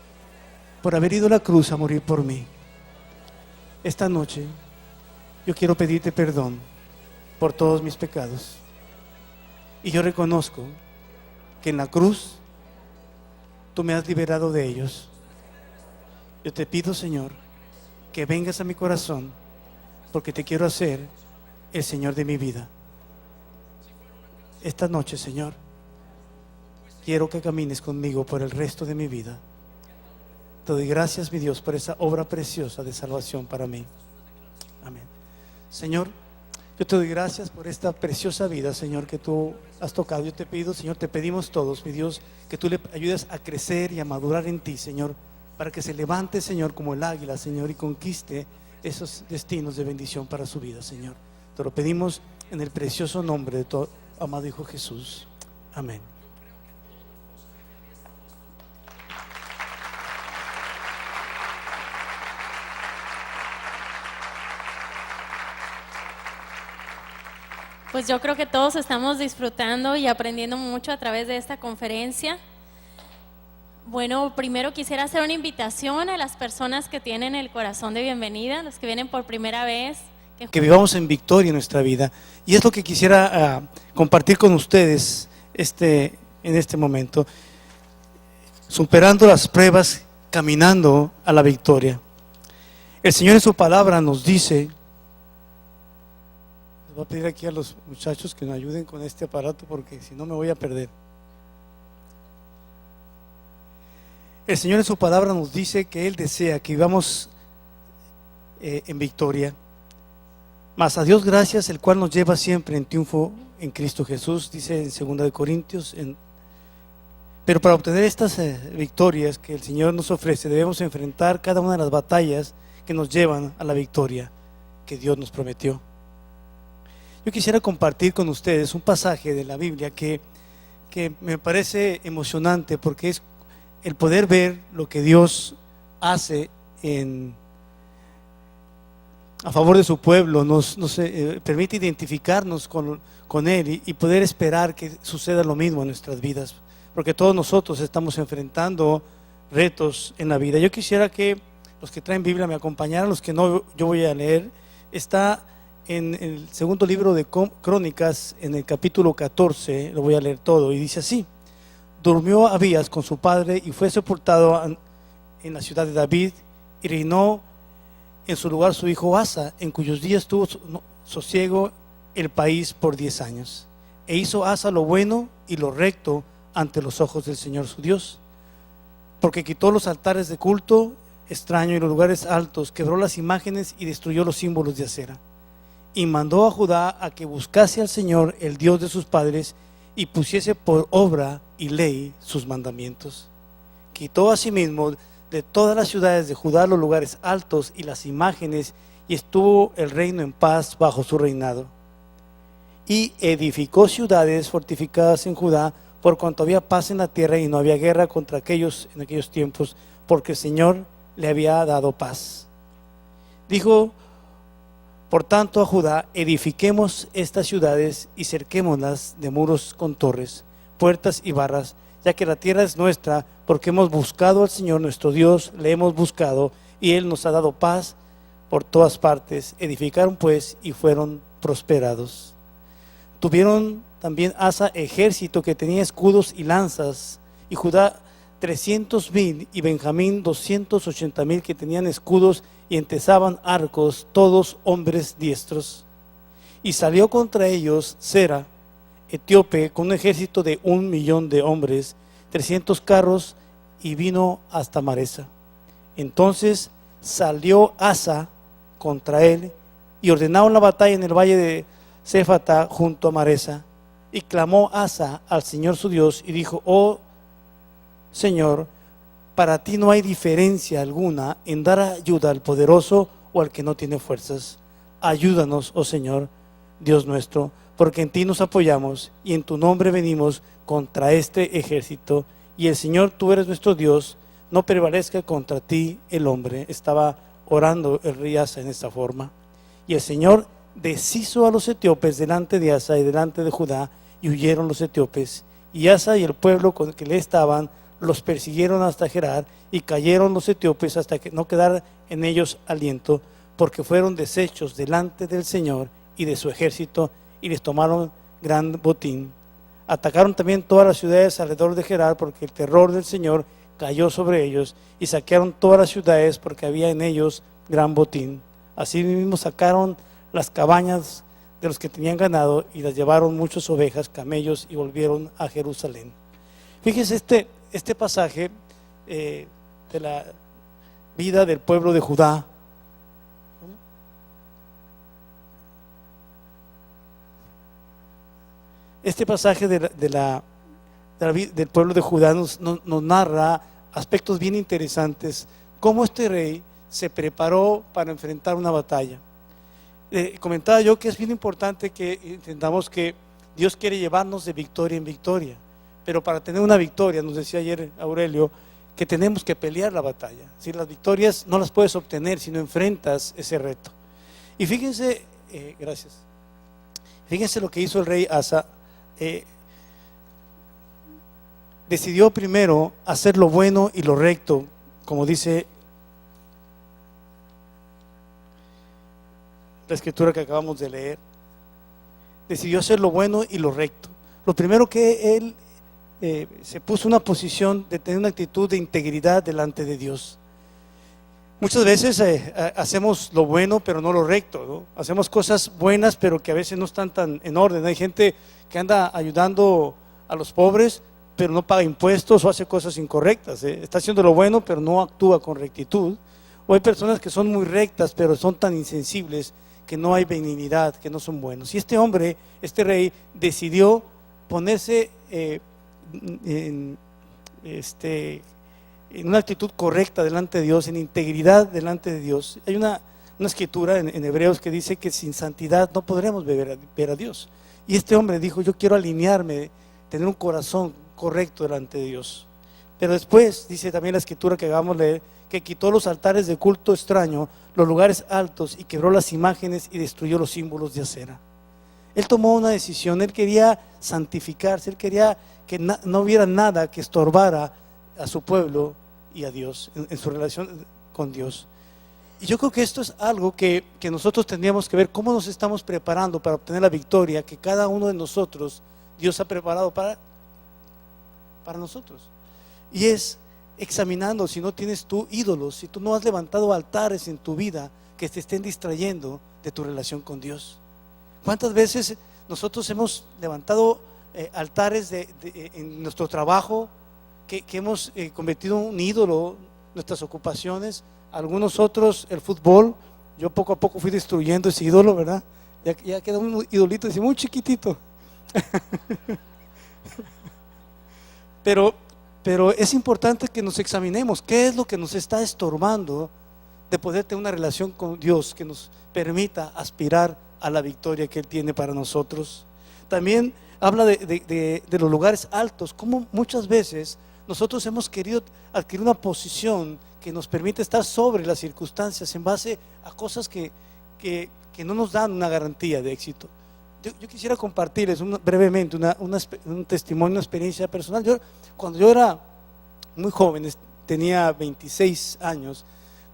por haber ido a la cruz a morir por mí. Esta noche yo quiero pedirte perdón por todos mis pecados, y yo reconozco que en la cruz tú me has liberado de ellos. Yo te pido, Señor, que vengas a mi corazón, porque te quiero hacer el Señor de mi vida. Esta noche, Señor, quiero que camines conmigo por el resto de mi vida. Te doy gracias, mi Dios, por esa obra preciosa de salvación para mí. Amén. Señor, yo te doy gracias por esta preciosa vida, Señor, que tú has tocado. Yo te pido, Señor, te pedimos todos, mi Dios, que tú le ayudes a crecer y a madurar en ti, Señor, para que se levante, Señor, como el águila, Señor, y conquiste esos destinos de bendición para su vida, Señor. Te lo pedimos en el precioso nombre de tu amado Hijo Jesús. Amén. Pues yo creo que todos estamos disfrutando y aprendiendo mucho a través de esta conferencia. Bueno, primero quisiera hacer una invitación a las personas que tienen el corazón de bienvenida, los que vienen por primera vez. Que vivamos en victoria en nuestra vida. Y es lo que quisiera compartir con ustedes en este momento. Superando las pruebas, caminando a la victoria. El Señor en su palabra nos dice Les voy a pedir aquí a los muchachos que me ayuden con este aparato porque si no me voy a perder. El Señor en su palabra nos dice que Él desea que vivamos en victoria. Mas a Dios gracias, el cual nos lleva siempre en triunfo en Cristo Jesús, dice en 2 de Corintios. Pero para obtener estas victorias que el Señor nos ofrece, debemos enfrentar cada una de las batallas que nos llevan a la victoria que Dios nos prometió. Yo quisiera compartir con ustedes un pasaje de la Biblia que me parece emocionante porque es el poder ver lo que Dios hace a favor de su pueblo, nos permite identificarnos con Él y poder esperar que suceda lo mismo en nuestras vidas, porque todos nosotros estamos enfrentando retos en la vida. Yo quisiera que los que traen Biblia me acompañaran, los que no, yo voy a leer. Está en el segundo libro de Crónicas, en el capítulo 14, lo voy a leer todo, y dice así: durmió Abías con su padre y fue sepultado en la ciudad de David, y reinó en su lugar su hijo Asa, en cuyos días tuvo sosiego el país por 10 años. E hizo Asa lo bueno y lo recto ante los ojos del Señor su Dios, porque quitó los altares de culto extraño y los lugares altos, quebró las imágenes y destruyó los símbolos de acera. Y mandó a Judá a que buscase al Señor, el Dios de sus padres, y pusiese por obra y ley sus mandamientos. Quitó asimismo de todas las ciudades de Judá los lugares altos y las imágenes, y estuvo el reino en paz bajo su reinado. Y edificó ciudades fortificadas en Judá, por cuanto había paz en la tierra y no había guerra contra aquellos en aquellos tiempos, porque el Señor le había dado paz. Dijo por tanto a Judá: edifiquemos estas ciudades y cerquémoslas de muros con torres, puertas y barras, ya que la tierra es nuestra, porque hemos buscado al Señor nuestro Dios, le hemos buscado, y Él nos ha dado paz por todas partes. Edificaron pues y fueron prosperados. Tuvieron también Asa ejército que tenía escudos y lanzas, y Judá 300,000 y Benjamín 280,000 que tenían escudos y entesaban arcos, todos hombres diestros. Y salió contra ellos Sera, etíope, con un ejército de 1,000,000 de hombres, 300 carros, y vino hasta Maresa. Entonces salió Asa contra él y ordenaron la batalla en el valle de Séfata junto a Maresa. Y clamó Asa al Señor su Dios y dijo: oh Señor, para ti no hay diferencia alguna en dar ayuda al poderoso o al que no tiene fuerzas. Ayúdanos, oh Señor, Dios nuestro, porque en ti nos apoyamos y en tu nombre venimos contra este ejército. Y el Señor, tú eres nuestro Dios, no prevalezca contra ti el hombre. Estaba orando el rey Asa en esta forma. Y el Señor deshizo a los etíopes delante de Asa y delante de Judá, y huyeron los etíopes. Y Asa y el pueblo con el que le estaban los persiguieron hasta Gerar, y cayeron los etíopes hasta que no quedara en ellos aliento, porque fueron deshechos delante del Señor y de su ejército, y les tomaron gran botín. Atacaron también todas las ciudades alrededor de Gerar, porque el terror del Señor cayó sobre ellos, y saquearon todas las ciudades porque había en ellos gran botín. Así mismo sacaron las cabañas de los que tenían ganado y las llevaron muchas ovejas, camellos, y volvieron a Jerusalén. Fíjese este pasaje de la vida del pueblo de Judá. Este pasaje del pueblo de Judá nos narra aspectos bien interesantes, cómo este rey se preparó para enfrentar una batalla. Comentaba yo que es bien importante que entendamos que Dios quiere llevarnos de victoria en victoria, pero para tener una victoria, nos decía ayer Aurelio, que tenemos que pelear la batalla. Si las victorias no las puedes obtener si no enfrentas ese reto. Y fíjense, gracias. Fíjense lo que hizo el rey Asa. Decidió primero hacer lo bueno y lo recto, como dice la escritura que acabamos de leer. Decidió hacer lo bueno y lo recto. Lo primero que él se puso en una posición de tener una actitud de integridad delante de Dios. Muchas veces hacemos lo bueno pero no lo recto, ¿no? Hacemos cosas buenas pero que a veces no están tan en orden. Hay gente que anda ayudando a los pobres pero no paga impuestos o hace cosas incorrectas, ¿eh? Está haciendo lo bueno pero no actúa con rectitud. O hay personas que son muy rectas pero son tan insensibles que no hay benignidad, que no son buenos. Y este hombre, este rey, decidió ponerse en una actitud correcta delante de Dios, en integridad delante de Dios. Hay una escritura en Hebreos que dice que sin santidad no podremos ver a Dios. Y este hombre dijo: yo quiero alinearme, tener un corazón correcto delante de Dios. Pero después dice también la escritura que acabamos de leer, que quitó los altares de culto extraño, los lugares altos, y quebró las imágenes y destruyó los símbolos de acera. Él tomó una decisión, él quería santificarse, él quería que no hubiera nada que estorbara a su pueblo y a Dios, en su relación con Dios. Y yo creo que esto es algo que nosotros tendríamos que ver, cómo nos estamos preparando para obtener la victoria que cada uno de nosotros, Dios ha preparado para nosotros. Y es examinando si no tienes tú ídolos, si tú no has levantado altares en tu vida que te estén distrayendo de tu relación con Dios. ¿Cuántas veces nosotros hemos levantado altares en nuestro trabajo que hemos convertido en un ídolo nuestras ocupaciones? Algunos otros el fútbol. Yo poco a poco fui destruyendo ese ídolo, ¿verdad? Ya quedó un idolito así muy chiquitito. Pero es importante que nos examinemos qué es lo que nos está estorbando de poder tener una relación con Dios que nos permita aspirar a la victoria que Él tiene para nosotros. También habla de los lugares altos, como muchas veces nosotros hemos querido adquirir una posición que nos permite estar sobre las circunstancias en base a cosas que no nos dan una garantía de éxito. Yo quisiera compartirles brevemente un testimonio, una experiencia personal. Cuando yo era muy joven, tenía 26 años,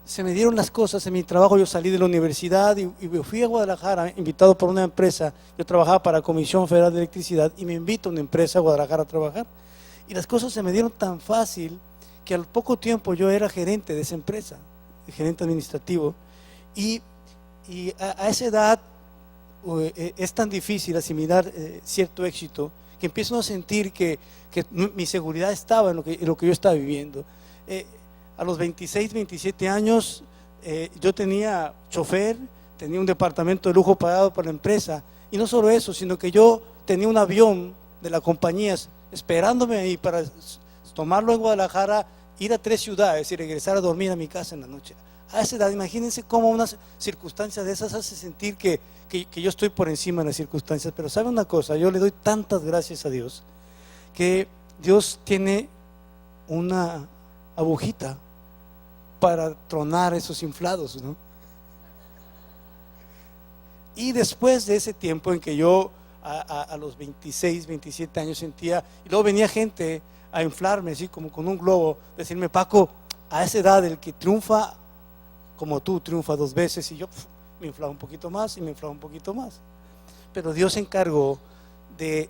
se me dieron las cosas en mi trabajo. Yo salí de la universidad y fui a Guadalajara, invitado por una empresa. Yo trabajaba para Comisión Federal de Electricidad y me invita una empresa a Guadalajara a trabajar. Y las cosas se me dieron tan fácil que al poco tiempo yo era gerente de esa empresa, gerente administrativo. Y a esa edad es tan difícil asimilar cierto éxito que empiezo a sentir que mi seguridad estaba en lo que yo estaba viviendo. A los 26, 27 años yo tenía chofer, tenía un departamento de lujo pagado por la empresa, y no solo eso, sino que yo tenía un avión de la compañía esperándome ahí para tomarlo en Guadalajara, ir a 3 ciudades y regresar a dormir a mi casa en la noche. A esa edad, imagínense cómo una circunstancia de esas hace sentir que yo estoy por encima de las circunstancias. Pero ¿sabe una cosa? Yo le doy tantas gracias a Dios, que Dios tiene una agujita para tronar esos inflados, ¿no? Y después de ese tiempo en que yo a los 26, 27 años sentía, y luego venía gente a inflarme así como con un globo, decirme: Paco, a esa edad el que triunfa como tú triunfa 2 veces. Y yo me inflaba un poquito más y me inflaba un poquito más. Pero Dios se encargó de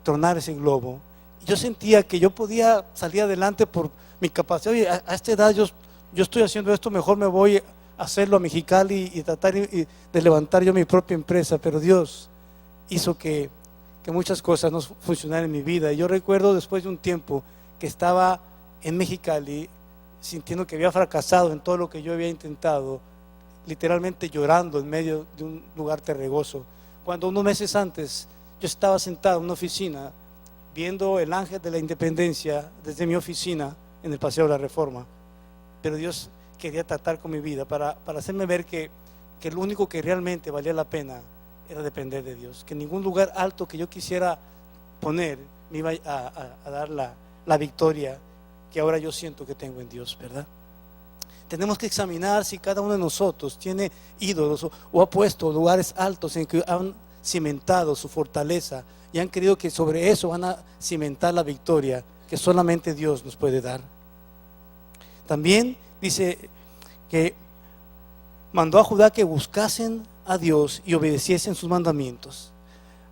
tronar ese globo. Yo sentía que yo podía salir adelante por mi capacidad. Oye, a esta edad yo estoy haciendo esto, mejor me voy a hacerlo a Mexicali y tratar de levantar yo mi propia empresa. Pero Dios hizo que muchas cosas no funcionaran en mi vida. Y yo recuerdo después de un tiempo que estaba en Mexicali, sintiendo que había fracasado en todo lo que yo había intentado, literalmente llorando en medio de un lugar terregoso, cuando unos meses antes yo estaba sentado en una oficina viendo el Ángel de la Independencia desde mi oficina en el Paseo de la Reforma. Pero Dios quería tratar con mi vida para hacerme ver que lo único que realmente valía la pena era depender de Dios, que ningún lugar alto que yo quisiera poner me iba a dar la victoria que ahora yo siento que tengo en Dios, ¿verdad? Tenemos que examinar si cada uno de nosotros tiene ídolos o ha puesto lugares altos en que han cimentado su fortaleza y han creído que sobre eso van a cimentar la victoria que solamente Dios nos puede dar. También dice que mandó a Judá que buscasen a Dios y obedeciesen sus mandamientos.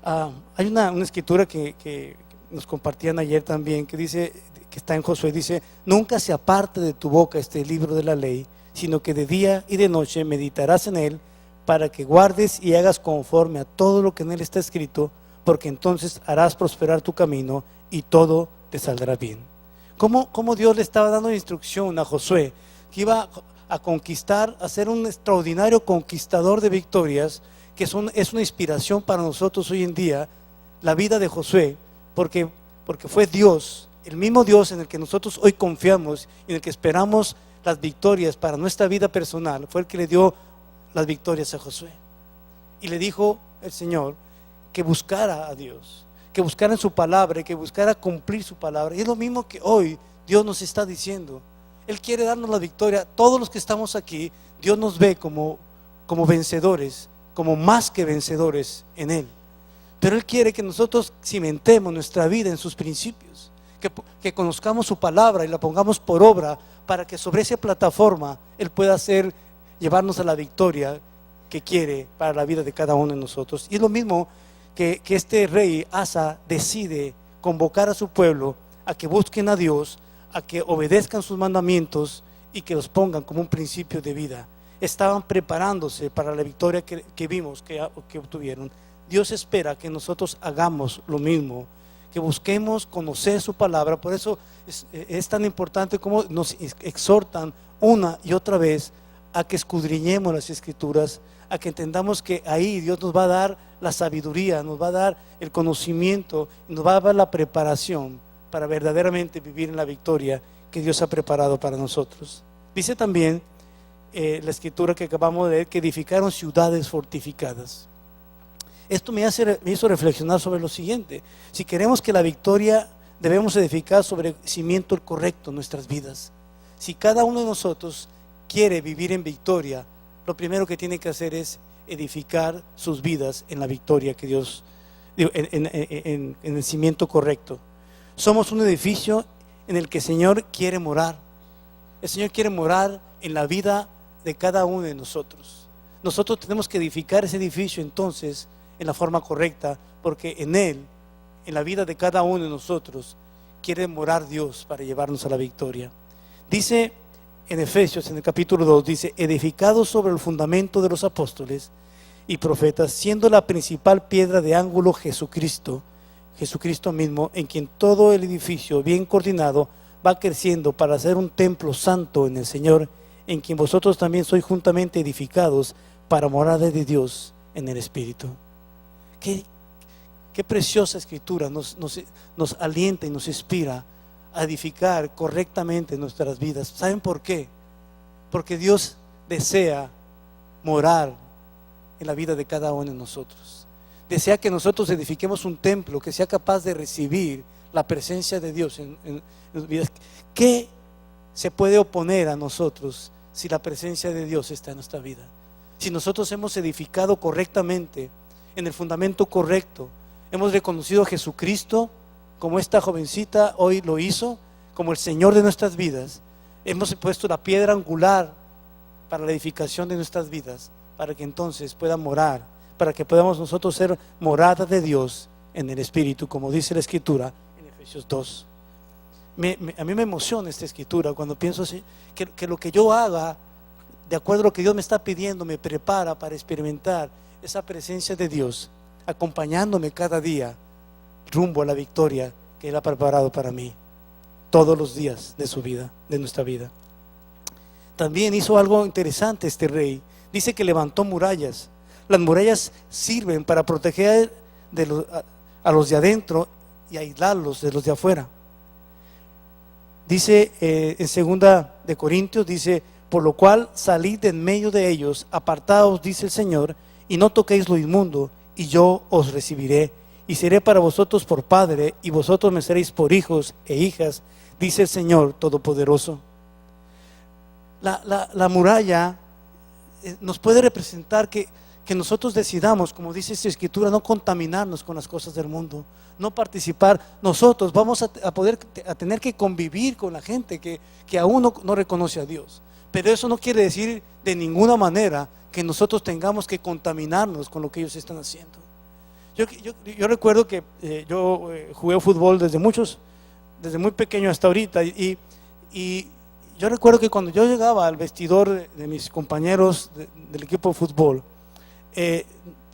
Hay una escritura que nos compartían ayer también, que dice, que está en Josué, dice: nunca se aparte de tu boca este libro de la ley, sino que de día y de noche meditarás en él, para que guardes y hagas conforme a todo lo que en él está escrito, porque entonces harás prosperar tu camino y todo te saldrá bien. ¿Cómo Dios le estaba dando instrucción a Josué, que iba a conquistar, a ser un extraordinario conquistador de victorias, que es una inspiración para nosotros hoy en día, la vida de Josué, porque fue Dios, el mismo Dios en el que nosotros hoy confiamos y en el que esperamos las victorias para nuestra vida personal, fue el que le dio las victorias a Josué. Y le dijo el Señor que buscara a Dios, que buscara en su palabra, que buscara cumplir su palabra. Y es lo mismo que hoy Dios nos está diciendo. Él quiere darnos la victoria. Todos los que estamos aquí, Dios nos ve como vencedores, como más que vencedores en Él. Pero Él quiere que nosotros cimentemos nuestra vida en sus principios, que conozcamos su palabra y la pongamos por obra, para que sobre esa plataforma Él pueda llevarnos a la victoria que quiere para la vida de cada uno de nosotros. Y es lo mismo que este rey Asa decide convocar a su pueblo a que busquen a Dios, a que obedezcan sus mandamientos y que los pongan como un principio de vida. Estaban preparándose para la victoria que vimos que obtuvieron. Dios espera que nosotros hagamos lo mismo, que busquemos conocer su palabra. Por eso es tan importante como nos exhortan una y otra vez a que escudriñemos las Escrituras, a que entendamos que ahí Dios nos va a dar la sabiduría, nos va a dar el conocimiento, nos va a dar la preparación para verdaderamente vivir en la victoria que Dios ha preparado para nosotros. Dice también la Escritura que acabamos de leer, que edificaron ciudades fortificadas. Esto me hizo reflexionar sobre lo siguiente: si queremos que la victoria, debemos edificar sobre el cimiento correcto en nuestras vidas. Si cada uno de nosotros quiere vivir en victoria, lo primero que tiene que hacer es edificar sus vidas en la victoria que Dios, en el cimiento correcto. Somos un edificio en el que el Señor quiere morar. El Señor quiere morar en la vida de cada uno de nosotros. Nosotros tenemos que edificar ese edificio entonces en la forma correcta, porque en Él, en la vida de cada uno de nosotros, quiere morar Dios para llevarnos a la victoria. Dice en Efesios, en el capítulo 2, dice: edificados sobre el fundamento de los apóstoles y profetas, siendo la principal piedra de ángulo Jesucristo mismo, en quien todo el edificio bien coordinado va creciendo para ser un templo santo en el Señor, en quien vosotros también sois juntamente edificados para morada de Dios en el Espíritu. Qué preciosa Escritura nos alienta y nos inspira a edificar correctamente nuestras vidas. ¿Saben por qué? Porque Dios desea morar en la vida de cada uno de nosotros. Desea que nosotros edifiquemos un templo que sea capaz de recibir la presencia de Dios en nuestras vidas. ¿Qué se puede oponer a nosotros si la presencia de Dios está en nuestra vida? Si nosotros hemos edificado correctamente, en el fundamento correcto, hemos reconocido a Jesucristo como esta jovencita hoy lo hizo, como el Señor de nuestras vidas, hemos puesto la piedra angular para la edificación de nuestras vidas, para que entonces pueda morar, para que podamos nosotros ser morada de Dios en el Espíritu, como dice la Escritura en Efesios 2. A mí me emociona esta Escritura cuando pienso así, que lo que yo haga de acuerdo a lo que Dios me está pidiendo me prepara para experimentar esa presencia de Dios, acompañándome cada día rumbo a la victoria que Él ha preparado para mí todos los días de su vida, de nuestra vida. También hizo algo interesante este rey. Dice que levantó murallas. Las murallas sirven para proteger a los de adentro y aislarlos de los de afuera. Dice en 2 de Corintios, dice: por lo cual salid de en medio de ellos, apartaos, dice el Señor, y no toquéis lo inmundo, y yo os recibiré, y seré para vosotros por padre, y vosotros me seréis por hijos e hijas, dice el Señor Todopoderoso. La muralla nos puede representar que nosotros decidamos, como dice esta Escritura, no contaminarnos con las cosas del mundo, no participar. Nosotros vamos a tener que convivir con la gente que aún no reconoce a Dios, pero eso no quiere decir de ninguna manera que nosotros tengamos que contaminarnos con lo que ellos están haciendo. Yo recuerdo que yo jugué fútbol desde muy pequeño hasta ahorita, y yo recuerdo que cuando yo llegaba al vestidor de mis compañeros del equipo de fútbol,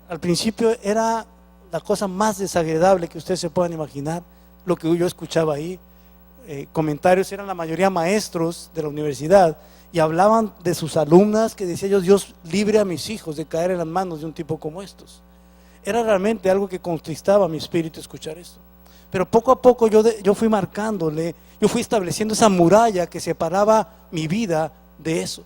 al principio era la cosa más desagradable que ustedes se puedan imaginar, lo que yo escuchaba ahí. Comentarios, eran la mayoría maestros de la universidad y hablaban de sus alumnas, que decía yo: Dios libre a mis hijos de caer en las manos de un tipo como estos. Era realmente algo que contristaba mi espíritu escuchar esto. Pero poco a poco yo fui marcándole, yo fui estableciendo esa muralla que separaba mi vida de eso.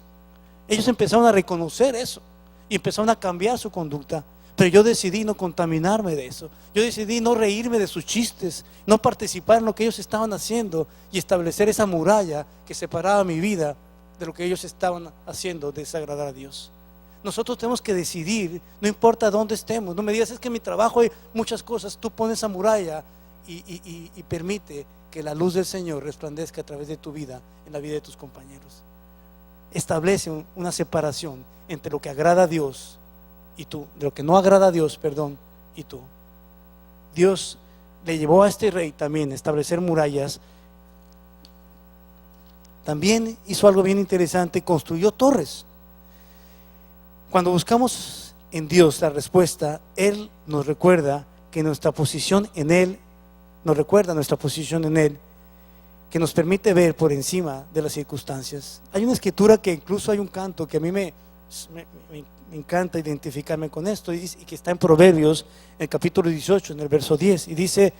Ellos empezaron a reconocer eso y empezaron a cambiar su conducta. Pero yo decidí no contaminarme de eso. Yo decidí no reírme de sus chistes, no participar en lo que ellos estaban haciendo y establecer esa muralla que separaba mi vida de lo que ellos estaban haciendo, de desagradar a Dios. Nosotros tenemos que decidir, no importa dónde estemos. No me digas: es que en mi trabajo hay muchas cosas. Tú pones esa muralla y permite que la luz del Señor resplandezca a través de tu vida, en la vida de tus compañeros. Establece una separación entre lo que agrada a Dios y tú, de lo que no agrada a Dios, perdón, y tú. Dios le llevó a este rey también a establecer murallas. También hizo algo bien interesante: construyó torres. Cuando buscamos en Dios la respuesta, Él nos recuerda que nuestra posición en Él, que nos permite ver por encima de las circunstancias. Hay una escritura que incluso hay un canto que a mí me encanta identificarme con esto, y que está en Proverbios, en el capítulo 18, en el verso 10, y dice: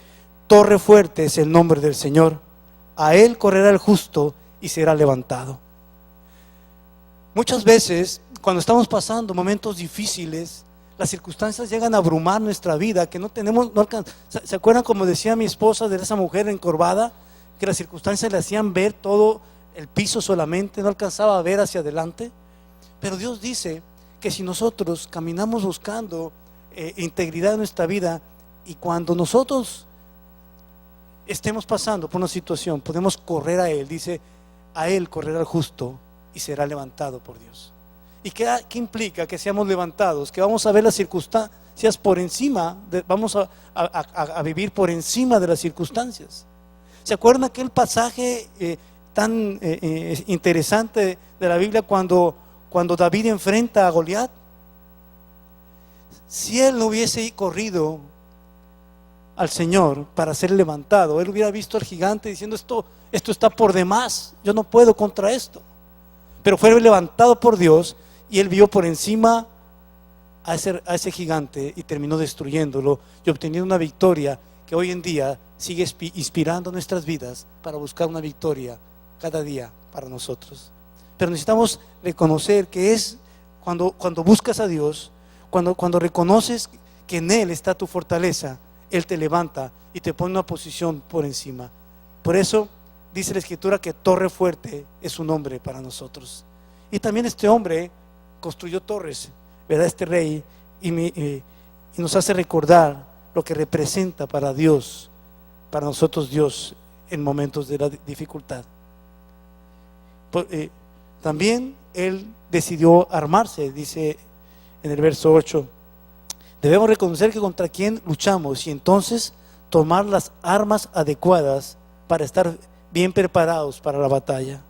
torre fuerte es el nombre del Señor, a Él correrá el justo y será levantado. Muchas veces, cuando estamos pasando momentos difíciles, las circunstancias llegan a abrumar nuestra vida, que no alcanzamos. ¿Se acuerdan como decía mi esposa de esa mujer encorvada? Que las circunstancias le hacían ver todo el piso solamente, no alcanzaba a ver hacia adelante. Pero Dios dice que si nosotros caminamos buscando integridad en nuestra vida, y cuando nosotros estemos pasando por una situación, podemos correr a Él. Dice: a Él correrá el justo y será levantado por Dios. ¿Y qué implica que seamos levantados? Que vamos a ver las circunstancias por encima, vamos a vivir por encima de las circunstancias. ¿Se acuerdan aquel pasaje tan interesante de la Biblia cuando David enfrenta a Goliat? Si él no hubiese corrido al Señor para ser levantado, él hubiera visto al gigante diciendo: esto está por demás, yo no puedo contra esto. Pero fue levantado por Dios y él vio por encima a ese gigante y terminó destruyéndolo y obteniendo una victoria que hoy en día sigue inspirando nuestras vidas para buscar una victoria cada día para nosotros. Pero necesitamos reconocer que es cuando buscas a Dios, cuando reconoces que en Él está tu fortaleza, Él te levanta y te pone en una posición por encima. Por eso dice la Escritura que torre fuerte es su nombre para nosotros. Y también este hombre construyó torres, ¿verdad? Este rey, y nos hace recordar lo que representa para Dios, para nosotros Dios, en momentos de la dificultad. También él decidió armarse, dice en el verso 8: debemos reconocer que contra quién luchamos y entonces tomar las armas adecuadas para estar bien preparados para la batalla.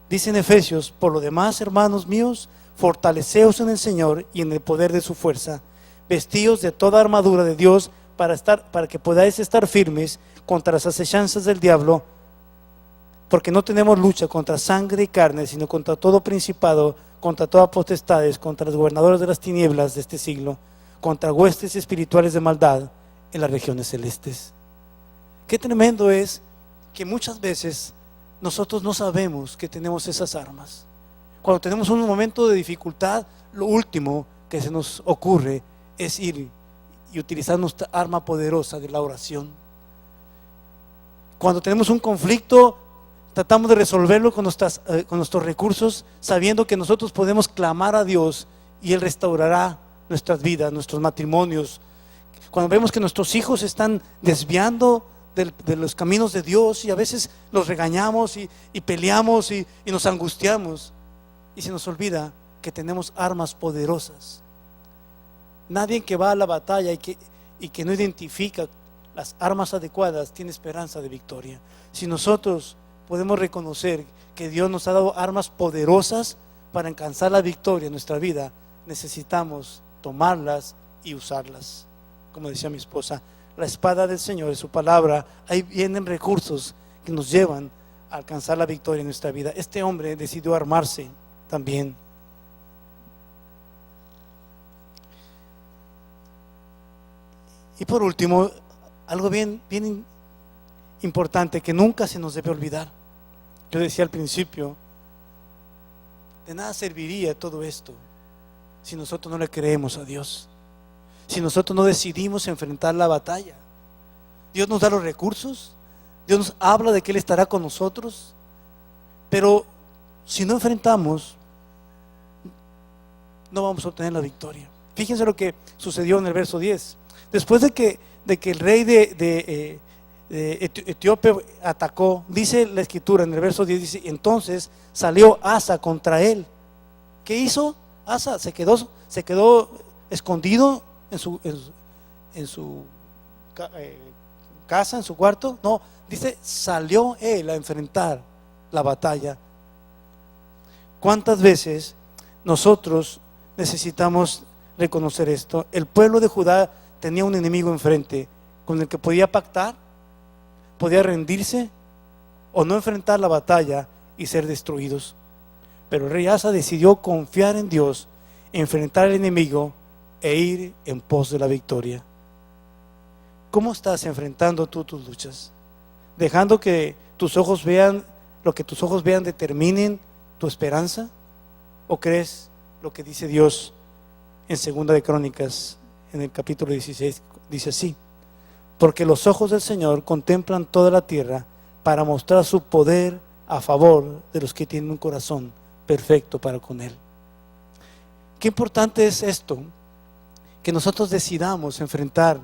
Dice en Efesios: por lo demás, hermanos míos, fortaleceos en el Señor y en el poder de su fuerza, vestidos de toda armadura de Dios para que podáis estar firmes contra las acechanzas del diablo, porque no tenemos lucha contra sangre y carne, sino contra todo principado, contra todas potestades, contra los gobernadores de las tinieblas de este siglo, contra huestes espirituales de maldad en las regiones celestes. Qué tremendo es que muchas veces nosotros no sabemos que tenemos esas armas. Cuando tenemos un momento de dificultad, lo último que se nos ocurre es ir y utilizar nuestra arma poderosa de la oración. Cuando tenemos un conflicto, tratamos de resolverlo con nuestros recursos, sabiendo que nosotros podemos clamar a Dios y Él restaurará nuestras vidas, nuestros matrimonios. Cuando vemos que nuestros hijos están desviando de los caminos de Dios, y a veces los regañamos y peleamos y nos angustiamos, y se nos olvida que tenemos armas poderosas. Nadie que va a la batalla y que no identifica las armas adecuadas tiene esperanza de victoria. Si nosotros podemos reconocer que Dios nos ha dado armas poderosas para alcanzar la victoria en nuestra vida, necesitamos tomarlas y usarlas. Como decía mi esposa, la espada del Señor es su palabra. Ahí vienen recursos que nos llevan a alcanzar la victoria en nuestra vida. Este hombre decidió armarse también. Y por último, algo bien importante que nunca se nos debe olvidar. Yo decía al principio, de nada serviría todo esto si nosotros no le creemos a Dios, si nosotros no decidimos enfrentar la batalla. Dios nos da los recursos, Dios nos habla de que Él estará con nosotros, pero si no enfrentamos, no vamos a obtener la victoria. Fíjense lo que sucedió en el verso 10. Después de que el rey de Etiopía atacó, dice la escritura en el verso 10, dice, entonces salió Asa contra él. ¿Qué hizo Asa? Se quedó escondido en su casa, en su cuarto. No, dice, salió él a enfrentar la batalla. ¿Cuántas veces nosotros necesitamos reconocer esto? El pueblo de Judá tenía un enemigo enfrente con el que podía pactar, podía rendirse o no enfrentar la batalla y ser destruidos. Pero el rey Asa decidió confiar en Dios, enfrentar al enemigo e ir en pos de la victoria. ¿Cómo estás enfrentando tú tus luchas? ¿Dejando que tus ojos vean, lo que tus ojos vean determinen tu esperanza? ¿O crees lo que dice Dios en 2 de Crónicas, en el capítulo 16, dice así: porque los ojos del Señor contemplan toda la tierra para mostrar su poder a favor de los que tienen un corazón perfecto para con Él. Qué importante es esto, que nosotros decidamos enfrentar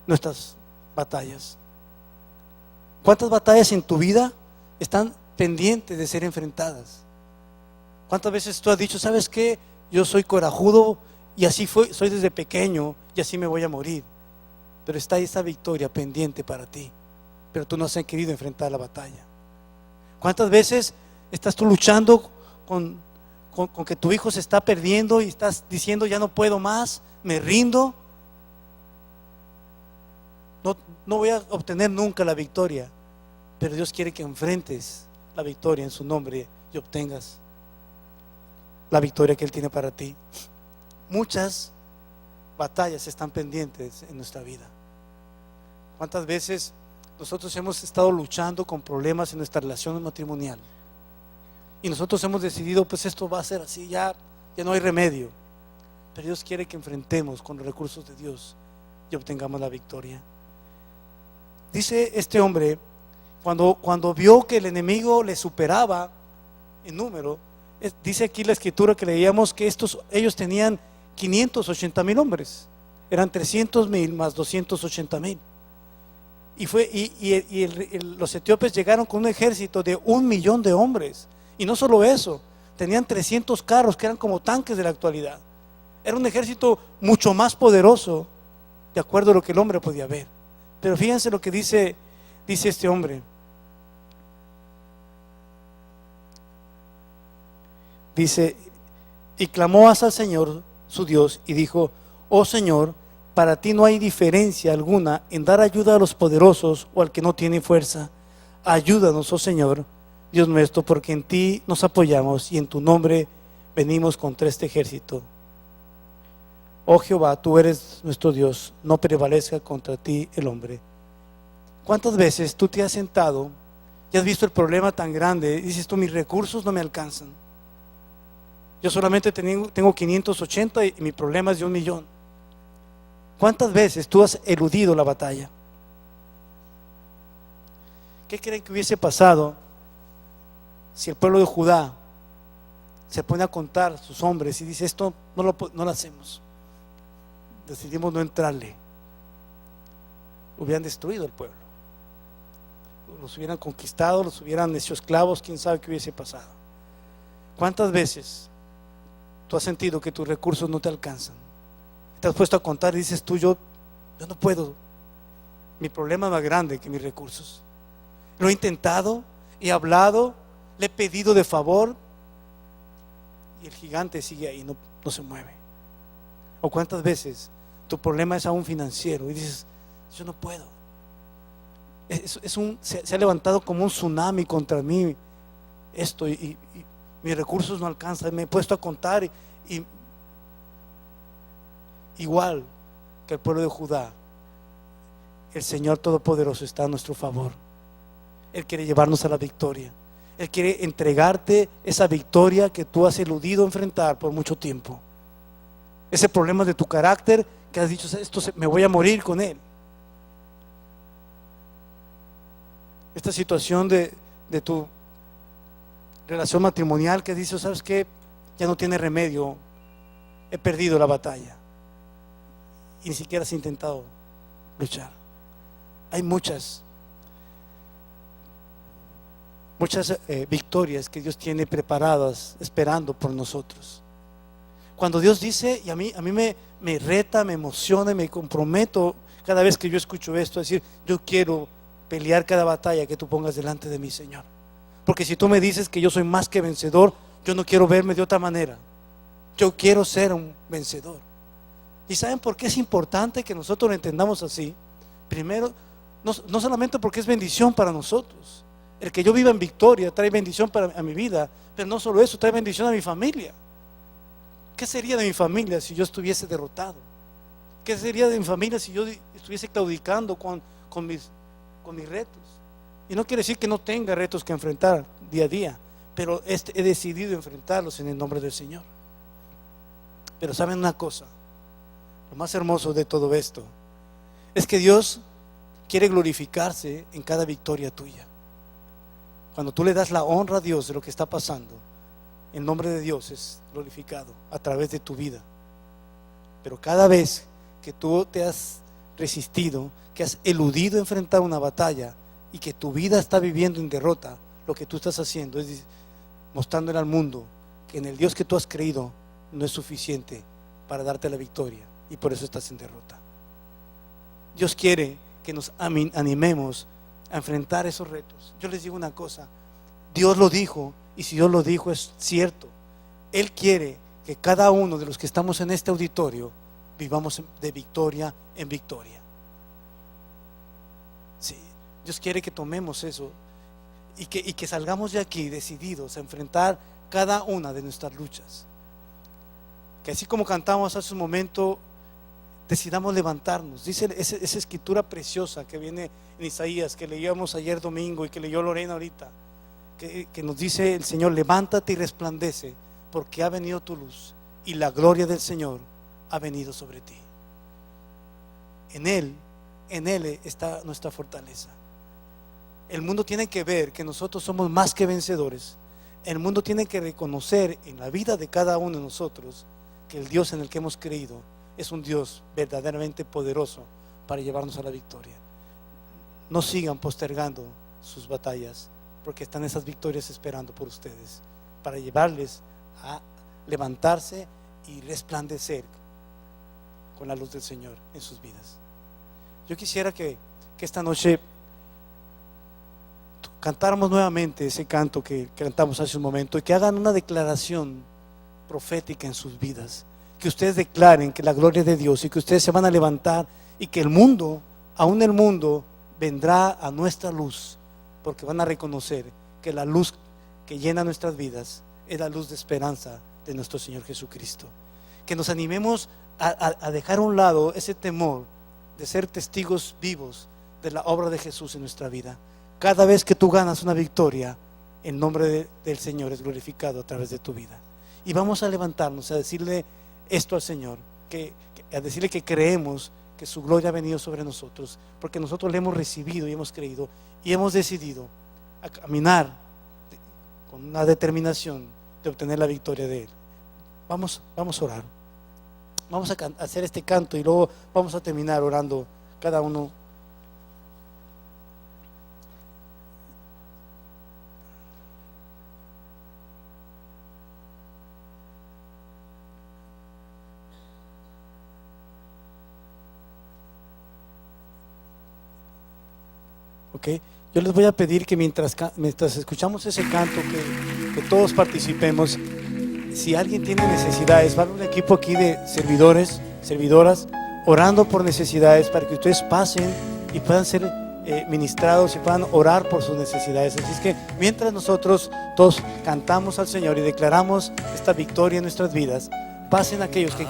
nuestras batallas. ¿Cuántas batallas en tu vida están pendientes de ser enfrentadas? ¿Cuántas veces tú has dicho, sabes qué? Yo soy corajudo y así soy desde pequeño y así me voy a morir? Pero está esa victoria pendiente para ti, pero tú no has querido enfrentar la batalla. ¿Cuántas veces estás tú luchando con que tu hijo se está perdiendo y estás diciendo, ya no puedo más, me rindo, no voy a obtener nunca la victoria? Pero Dios quiere que enfrentes la victoria en su nombre y obtengas la victoria que Él tiene para ti. Muchas batallas están pendientes en nuestra vida. ¿Cuántas veces nosotros hemos estado luchando con problemas en nuestra relación matrimonial? Y nosotros hemos decidido, pues esto va a ser así, ya no hay remedio. Pero Dios quiere que enfrentemos con los recursos de Dios y obtengamos la victoria. Dice este hombre, cuando vio que el enemigo le superaba en número, dice aquí la escritura que leíamos que ellos tenían 580,000 hombres, eran 300,000 más 280,000. Los etíopes llegaron con un ejército de 1,000,000 de hombres. Y no solo eso, tenían 300 carros que eran como tanques de la actualidad. Era un ejército mucho más poderoso de acuerdo a lo que el hombre podía ver. Pero fíjense lo que dice este hombre. Dice, y clamó Asa al Señor su Dios y dijo, oh Señor, para ti no hay diferencia alguna en dar ayuda a los poderosos o al que no tiene fuerza. Ayúdanos, oh Señor, Dios nuestro, porque en ti nos apoyamos y en tu nombre venimos contra este ejército. Oh Jehová, tú eres nuestro Dios, no prevalezca contra ti el hombre. ¿Cuántas veces tú te has sentado y has visto el problema tan grande y dices tú, mis recursos no me alcanzan? Yo solamente tengo 580 y mi problema es de 1,000,000. ¿Cuántas veces tú has eludido la batalla? ¿Qué creen que hubiese pasado si el pueblo de Judá se pone a contar sus hombres y dice, esto no lo hacemos, decidimos no entrarle? Hubieran destruido el pueblo, los hubieran conquistado, los hubieran hecho esclavos, quién sabe qué hubiese pasado. ¿Cuántas veces tú has sentido que tus recursos no te alcanzan? Te has puesto a contar y dices tú, yo no puedo, mi problema es más grande que mis recursos. Lo he intentado, he hablado, le he pedido de favor y el gigante sigue ahí, no se mueve. O cuántas veces tu problema es aún financiero y dices, yo no puedo. Se ha levantado como un tsunami contra mí esto y mis recursos no alcanzan. Me he puesto a contar y igual que el pueblo de Judá, el Señor Todopoderoso está a nuestro favor. Él quiere llevarnos a la victoria. Él quiere entregarte esa victoria que tú has eludido enfrentar por mucho tiempo. Ese problema de tu carácter que has dicho, me voy a morir con él. Esta situación de tu relación matrimonial que dices, ¿sabes qué? Ya no tiene remedio, he perdido la batalla. Y ni siquiera has intentado luchar. Hay muchas victorias que Dios tiene preparadas esperando por nosotros. Cuando Dios dice, y a mí me reta, me emociona, me comprometo cada vez que yo escucho esto, a decir, yo quiero pelear cada batalla que tú pongas delante de mí, Señor. Porque si tú me dices que yo soy más que vencedor, yo no quiero verme de otra manera. Yo quiero ser un vencedor. ¿Y saben por qué es importante que nosotros lo entendamos así? Primero, no solamente porque es bendición para nosotros. El que yo viva en victoria trae bendición a mi vida, pero no solo eso, trae bendición a mi familia. ¿Qué sería de mi familia si yo estuviese derrotado? ¿Qué sería de mi familia si yo estuviese claudicando con mis retos? Y no quiere decir que no tenga retos que enfrentar día a día, pero he decidido enfrentarlos en el nombre del Señor. Pero ¿saben una cosa? Lo más hermoso de todo esto es que Dios quiere glorificarse en cada victoria tuya. Cuando tú le das la honra a Dios de lo que está pasando, el nombre de Dios es glorificado a través de tu vida. Pero cada vez que tú te has resistido, que has eludido enfrentar una batalla y que tu vida está viviendo en derrota, lo que tú estás haciendo es mostrándole al mundo que en el Dios que tú has creído no es suficiente para darte la victoria, y por eso estás en derrota. Dios quiere que nos animemos a enfrentar esos retos. Yo les digo una cosa, Dios lo dijo, y si Dios lo dijo es cierto. Él quiere que cada uno de los que estamos en este auditorio vivamos de victoria en victoria. Sí, Dios quiere que tomemos eso y que salgamos de aquí decididos a enfrentar cada una de nuestras luchas. Que así como cantamos hace un momento, decidamos levantarnos. Dice esa escritura preciosa que viene en Isaías, que leíamos ayer domingo y que leyó Lorena ahorita, que nos dice el Señor: levántate y resplandece, porque ha venido tu luz y la gloria del Señor ha venido sobre ti. En Él está nuestra fortaleza. El mundo tiene que ver que nosotros somos más que vencedores. El mundo tiene que reconocer en la vida de cada uno de nosotros que el Dios en el que hemos creído es un Dios verdaderamente poderoso para llevarnos a la victoria. No sigan postergando sus batallas, porque están esas victorias esperando por ustedes para llevarles a levantarse y resplandecer con la luz del Señor en sus vidas. Yo quisiera que esta noche cantáramos nuevamente ese canto que cantamos hace un momento y que hagan una declaración profética en sus vidas, que ustedes declaren que la gloria de Dios y que ustedes se van a levantar y que el mundo, aún el mundo, vendrá a nuestra luz, porque van a reconocer que la luz que llena nuestras vidas es la luz de esperanza de nuestro Señor Jesucristo. Que nos animemos a dejar a un lado ese temor de ser testigos vivos de la obra de Jesús en nuestra vida. Cada vez que tú ganas una victoria, el nombre del Señor es glorificado a través de tu vida. Y vamos a levantarnos a decirle esto al Señor, a decirle que creemos que su gloria ha venido sobre nosotros, porque nosotros le hemos recibido y hemos creído y hemos decidido a caminar con una determinación de obtener la victoria de Él. Vamos a orar. Vamos a hacer este canto y luego vamos a terminar orando cada uno. Ok, Yo les voy a pedir que mientras escuchamos ese canto, que todos participemos. Si alguien tiene necesidades, va a haber un equipo aquí de servidores, servidoras, orando por necesidades para que ustedes pasen y puedan ser ministrados y puedan orar por sus necesidades. Así es que mientras nosotros todos cantamos al Señor y declaramos esta victoria en nuestras vidas, pasen aquellos que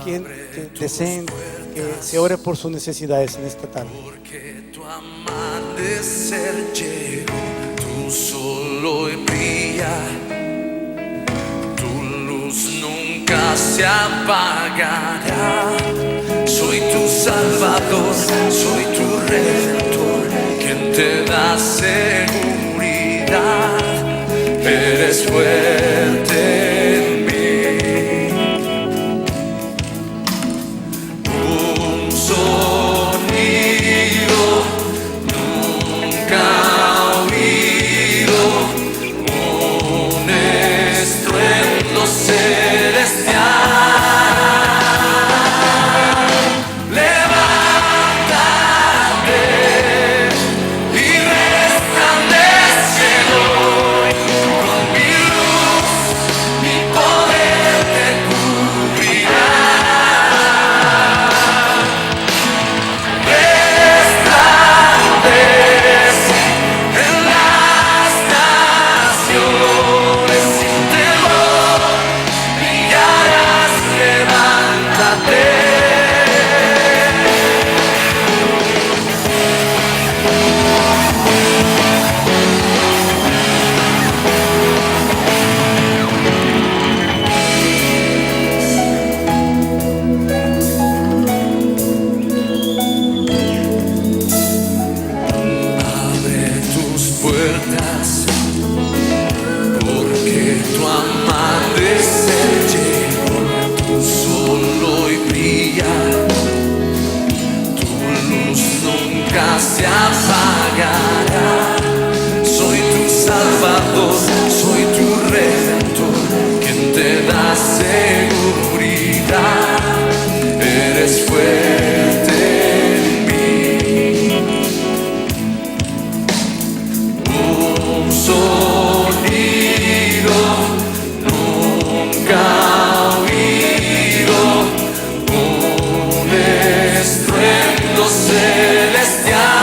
deseen que se ore por sus necesidades en esta tarde. Porque tu amanecer llegó, tu sol hoy brilla, tu luz nunca se apagará. Soy tu Salvador, soy tu Redentor, quien te da seguridad. Eres fuerte en mí. Un sonido nunca oído, un estruendo celestial. Se apagará. Soy tu Salvador, soy tu Redentor, quien te da seguridad. Eres fuerte en mí. Un sonido nunca oído, un estruendo celestial.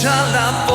escucha la voz